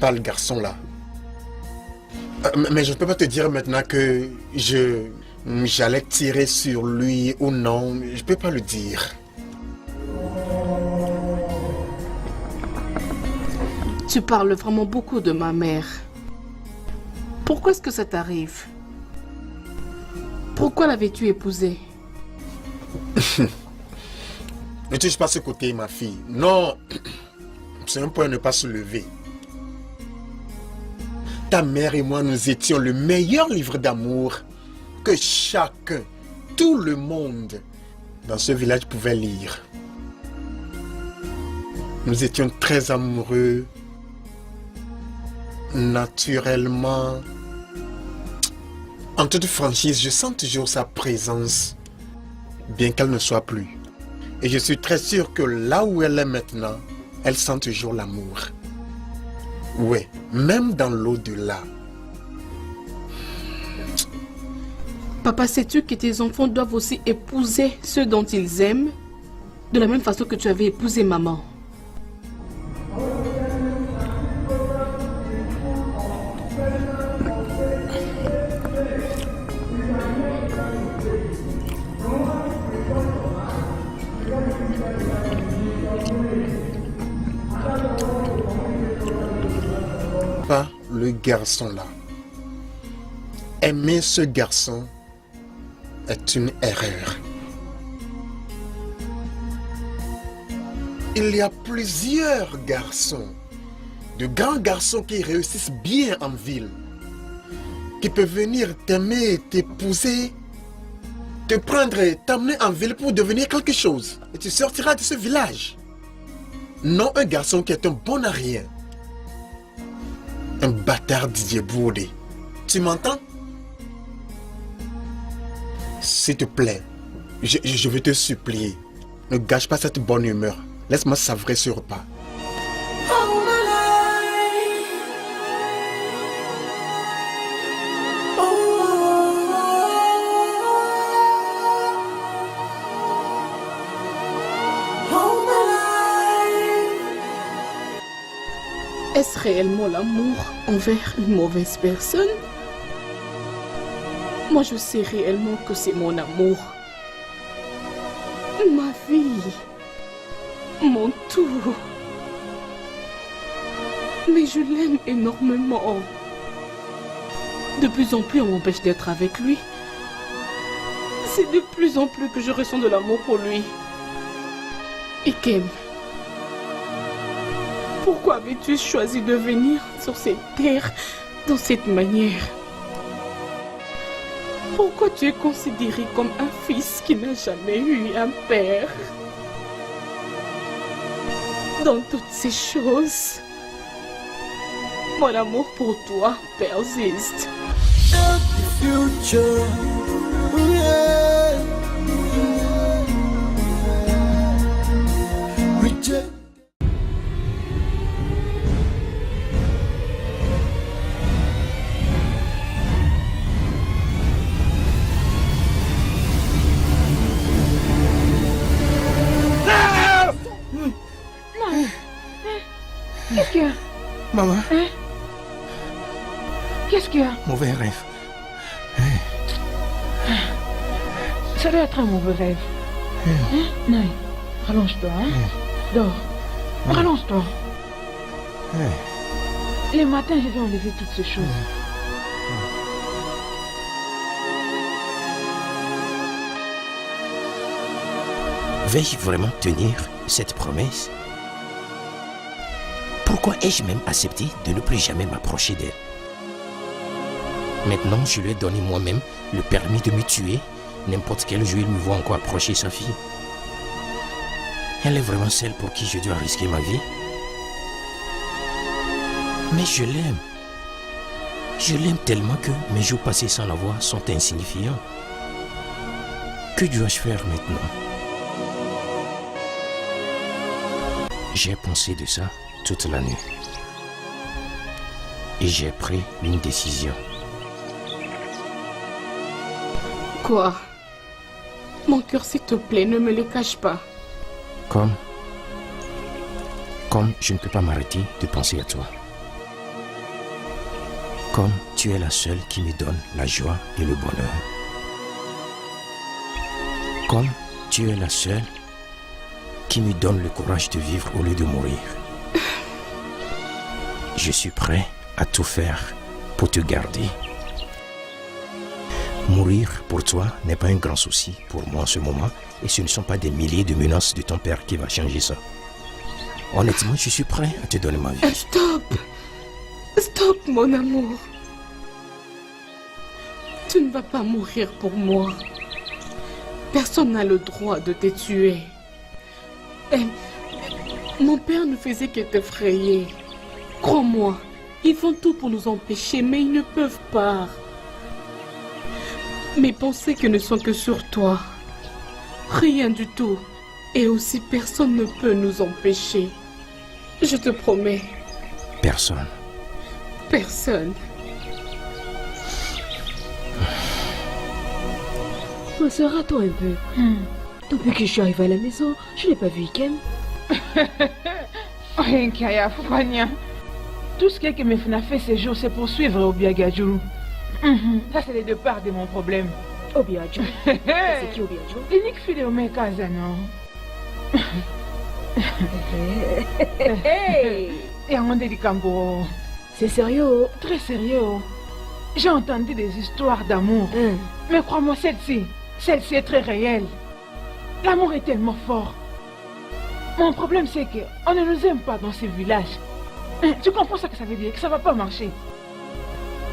par le garçon là. Mais je ne peux pas te dire maintenant que j'allais tirer sur lui ou non. Je ne peux pas le dire. Tu parles vraiment beaucoup de ma mère. Pourquoi est-ce que ça t'arrive? Pourquoi l'avais-tu épousée? Ne touche pas ce côté, ma fille. Non, c'est un point à ne pas se lever. Ta mère et moi, nous étions le meilleur livre d'amour que chacun, tout le monde dans ce village pouvait lire. Nous étions très amoureux, naturellement. En toute franchise, je sens toujours sa présence, bien qu'elle ne soit plus. Et je suis très sûr que là où elle est maintenant, elle sent toujours l'amour. Oui, même dans l'au-delà. Papa, sais-tu que tes enfants doivent aussi épouser ceux dont ils aiment, de la même façon que tu avais épousé maman? Le garçon là. Aimer ce garçon est une erreur. Il y a plusieurs garçons, de grands garçons qui réussissent bien en ville, qui peuvent venir t'aimer, t'épouser, te prendre et t'amener en ville pour devenir quelque chose. Et tu sortiras de ce village. Non un garçon qui est un bon à rien. Un bâtard Didier Bourdé. Tu m'entends? S'il te plaît, Je veux te supplier. Ne gâche pas cette bonne humeur. Laisse-moi savourer ce repas. Est-ce réellement l'amour envers une mauvaise personne? Moi, je sais réellement que c'est mon amour. Ma vie. Mon tout. Mais je l'aime énormément. De plus en plus, on m'empêche d'être avec lui. C'est de plus en plus que je ressens de l'amour pour lui. Ikem, pourquoi avais-tu choisi de venir sur cette terre dans cette manière? Pourquoi tu es considéré comme un fils qui n'a jamais eu un père? Dans toutes ces choses, mon amour pour toi persiste. Qu'est-ce qu'il y a? Maman. Hein? Qu'est-ce qu'il y a? Mauvais rêve. Ça doit être un mauvais rêve. Hein? Naï, rallonge-toi. Hein? Dors. Rallonge-toi. Les matins, je vais enlever toutes ces choses. Vais-je vraiment tenir cette promesse? Pourquoi ai-je même accepté de ne plus jamais m'approcher d'elle? Maintenant, je lui ai donné moi-même le permis de me tuer. N'importe quel jour, il me voit encore approcher sa fille. Elle est vraiment celle pour qui je dois risquer ma vie. Mais je l'aime. Je l'aime tellement que mes jours passés sans la voir sont insignifiants. Que dois-je faire maintenant? J'ai pensé de ça toute la nuit. Et j'ai pris une décision. Quoi? Mon cœur, s'il te plaît, ne me le cache pas. Comme je ne peux pas m'arrêter de penser à toi. Comme tu es la seule qui me donne la joie et le bonheur. Comme tu es la seule qui me donne le courage de vivre au lieu de mourir. Je suis prêt à tout faire pour te garder. Mourir pour toi n'est pas un grand souci pour moi en ce moment, et ce ne sont pas des milliers de menaces de ton père qui va changer ça. Honnêtement, je suis prêt à te donner ma vie. Stop! Stop, mon amour. Tu ne vas pas mourir pour moi. Personne n'a le droit de te tuer. Mon père ne faisait que t'effrayer. Crois-moi, ils font tout pour nous empêcher, mais ils ne peuvent pas. Mes pensées ne sont que sur toi. Rien du tout. Et aussi, personne ne peut nous empêcher. Je te promets. Personne. Personne. Ma soeur, attends un peu. Depuis que je suis arrivée à la maison, je n'ai pas vu Ikem. Rien qu'il y a, Foufania. Tout ce que Mefna fait ces jours, c'est pour suivre Obiagajuru. Ça, c'est les deux parts de mon problème. Obiagajuru? C'est qui Obiagajuru? L'unique fille de Omekaza, non? Et à mon Cambo. C'est sérieux? Très sérieux. J'ai entendu des histoires d'amour. Mais crois-moi, celle-ci est très réelle. L'amour est tellement fort. Mon problème, c'est qu'on ne nous aime pas dans ce village. Tu comprends ce que ça veut dire? Que ça ne va pas marcher.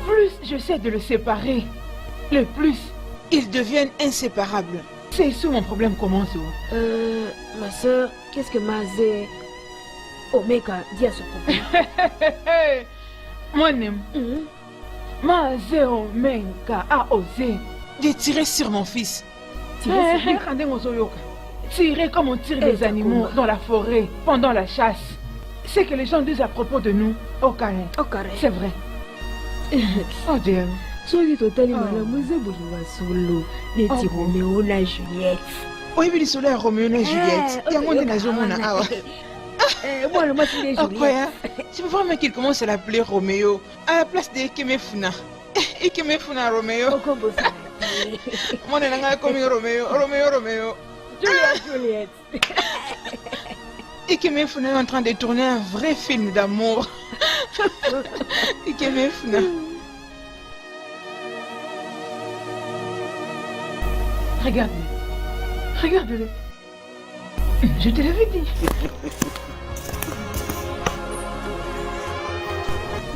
Plus j'essaie de le séparer, le plus ils deviennent inséparables. C'est ici où mon problème commence. Ma soeur, qu'est-ce que Mazé Omeka dit à ce problème? Mon aime. Mazé Omeka a osé de tirer sur mon fils. Tirer comme on tire des animaux dans la forêt pendant la chasse. C'est que les gens disent à propos de nous. Au carré. C'est vrai. Oh Dieu. Soki totali malamu eza bolingo solo neti Roméo na Juliette. Oyebi lisolo ya Roméo na Juliette. Yango nde nazomona awa. Moi le mwasi de Juliette. Je peux vraiment qu'il commence à l'appeler Roméo à la place de Ekemefuna. Ekemefuna Roméo. Moi je n'ai comme Roméo. Juliette. Ekemefuna est en train de tourner un vrai film d'amour. Ekemefuna. Regarde-le. Je te l'avais dit.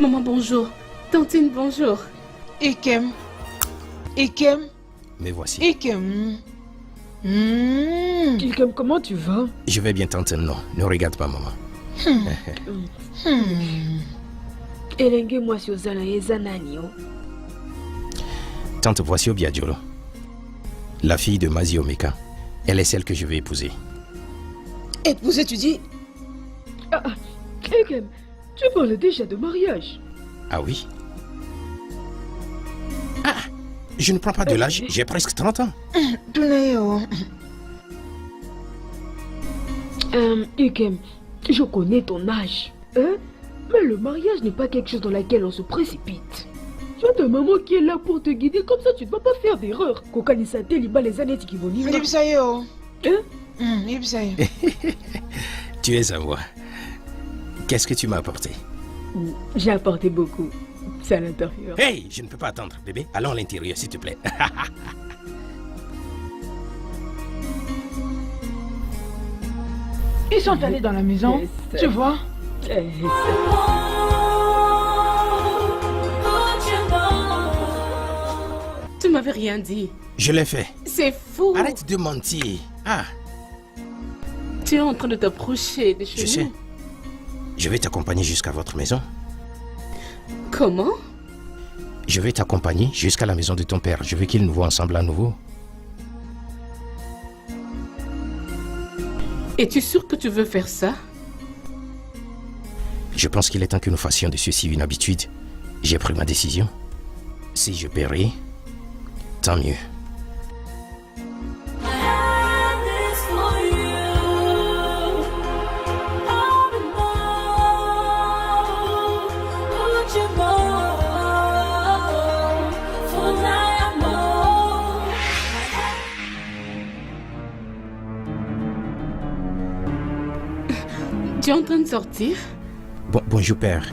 Maman, bonjour. Tantine, bonjour. Ekem. Me voici. Ekem. Ekem, comment tu vas? Je vais bien, tante. Non, ne regarde pas, maman. Elenge mwasi ozala eza nani yo? Tante, voici Obiadiolo. La fille de Mazi Omeka. Elle est celle que je vais épouser. Épouser, tu dis? Ekem, tu parles déjà de mariage. Ah oui? Ah, je ne prends pas de l'âge, j'ai presque 30 ans. Ekem, je connais ton âge. Hein? Mais le mariage n'est pas quelque chose dans laquelle on se précipite. Tu as ta maman qui est là pour te guider, comme ça tu ne vas pas faire d'erreur. Kokanisa te liba les années qui vont venir. Tu es à moi. Qu'est-ce que tu m'as apporté? J'ai apporté beaucoup. C'est à l'intérieur. Hey, je ne peux pas attendre, bébé. Allons à l'intérieur, s'il te plaît. Ils sont allés dans la maison, Yes. tu vois. Tu m'avais rien dit. Je l'ai fait. C'est fou. Arrête de mentir. Ah, Tu es en train de t'approcher de chez je sais. nous. Je vais t'accompagner jusqu'à votre maison. Comment? Je vais t'accompagner jusqu'à la maison de ton père. Je veux qu'ils nous voient ensemble à nouveau. Es-tu sûr que tu veux faire ça? Je pense qu'il est temps que nous fassions de ceci une habitude. J'ai pris ma décision. Si je paierai, tant mieux. Tu es en train de sortir? Bonjour, père.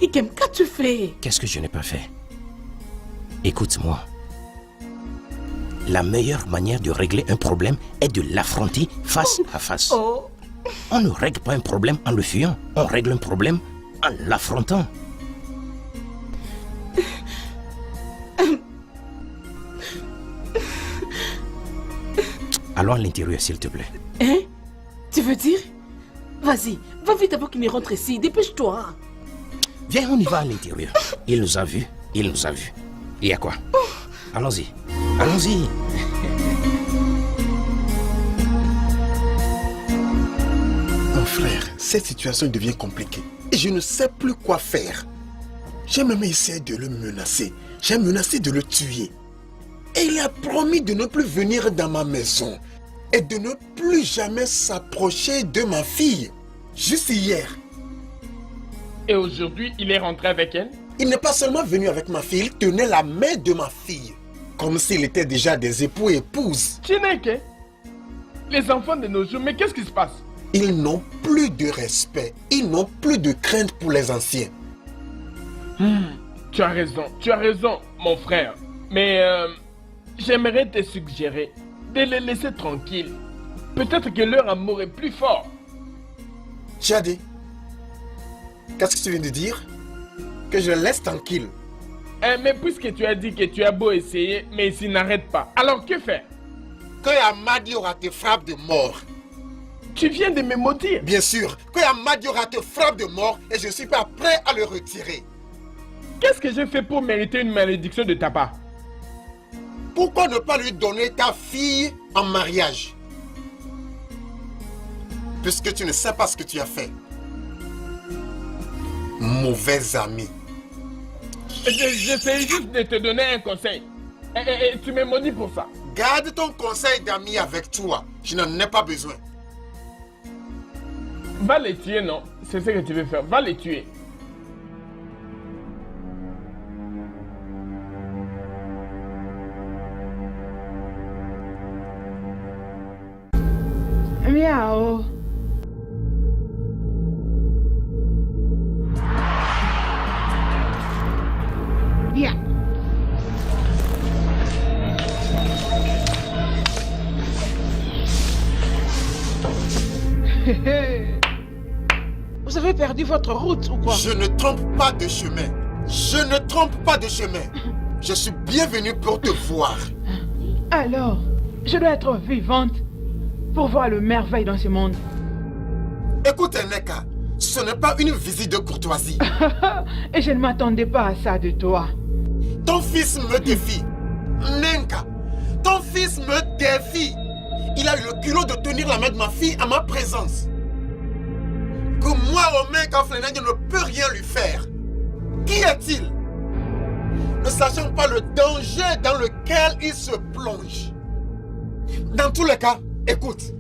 Ikem, qu'as-tu fait? Qu'est-ce que je n'ai pas fait? Écoute-moi. La meilleure manière de régler un problème est de l'affronter face à face. On ne règle pas un problème en le fuyant. On règle un problème en l'affrontant. Allons à l'intérieur, s'il te plaît. Hein? Tu veux dire? Vas-y, va vite avant qu'il ne rentre ici. Dépêche-toi. Viens, on y va à l'intérieur. Il nous a vus. Il nous a vus. Il y a quoi? Allons-y. Allons-y. Mon frère, cette situation devient compliquée. Et je ne sais plus quoi faire. J'ai même essayé de le menacer. J'ai menacé de le tuer. Et il a promis de ne plus venir dans ma maison. Et de ne plus jamais s'approcher de ma fille. Juste hier. Et aujourd'hui, il est rentré avec elle? Il n'est pas seulement venu avec ma fille, il tenait la main de ma fille. Comme s'il était déjà des époux et épouses. Chineke, les enfants de nos jours, mais qu'est-ce qui se passe? Ils n'ont plus de respect. Ils n'ont plus de crainte pour les anciens. Tu as raison, mon frère. Mais j'aimerais te suggérer de les laisser tranquilles. Peut-être que leur amour est plus fort. Tchadé, Qu'est-ce que tu viens de dire? Que je le laisse tranquille. Mais puisque tu as dit que tu as beau essayer, mais ici n'arrête pas. Alors que faire? Que Amadi aura te frappe de mort. Tu viens de me maudire. Bien sûr, que Amadi aura te frappe de mort et je suis pas prêt à le retirer. Qu'est-ce que j'ai fait pour mériter une malédiction de ta part? Pourquoi ne pas lui donner ta fille en mariage? Puisque tu ne sais pas ce que tu as fait. Mauvais ami. J'essaie juste de te donner un conseil. Et tu me maudis pour ça. Garde ton conseil d'ami avec toi. Je n'en ai pas besoin. Va les tuer, non? C'est ce que tu veux faire. Va les tuer. Miao. Bien. Vous avez perdu votre route ou quoi? Je ne trompe pas de chemin. Je ne trompe pas de chemin. Je suis bienvenu pour te voir. Alors, je dois être vivante pour voir le merveille dans ce monde. Écoute, Neka, ce n'est pas une visite de courtoisie. Et je ne m'attendais pas à ça de toi. Ton fils me défie. Nenka, ton fils me défie. Il a eu le culot de tenir la main de ma fille à ma présence. Que moi, Romain Kaflenagne, ne peux rien lui faire. Qui est-il? Ne sachant pas le danger dans lequel il se plonge. Dans tous les cas, écoute.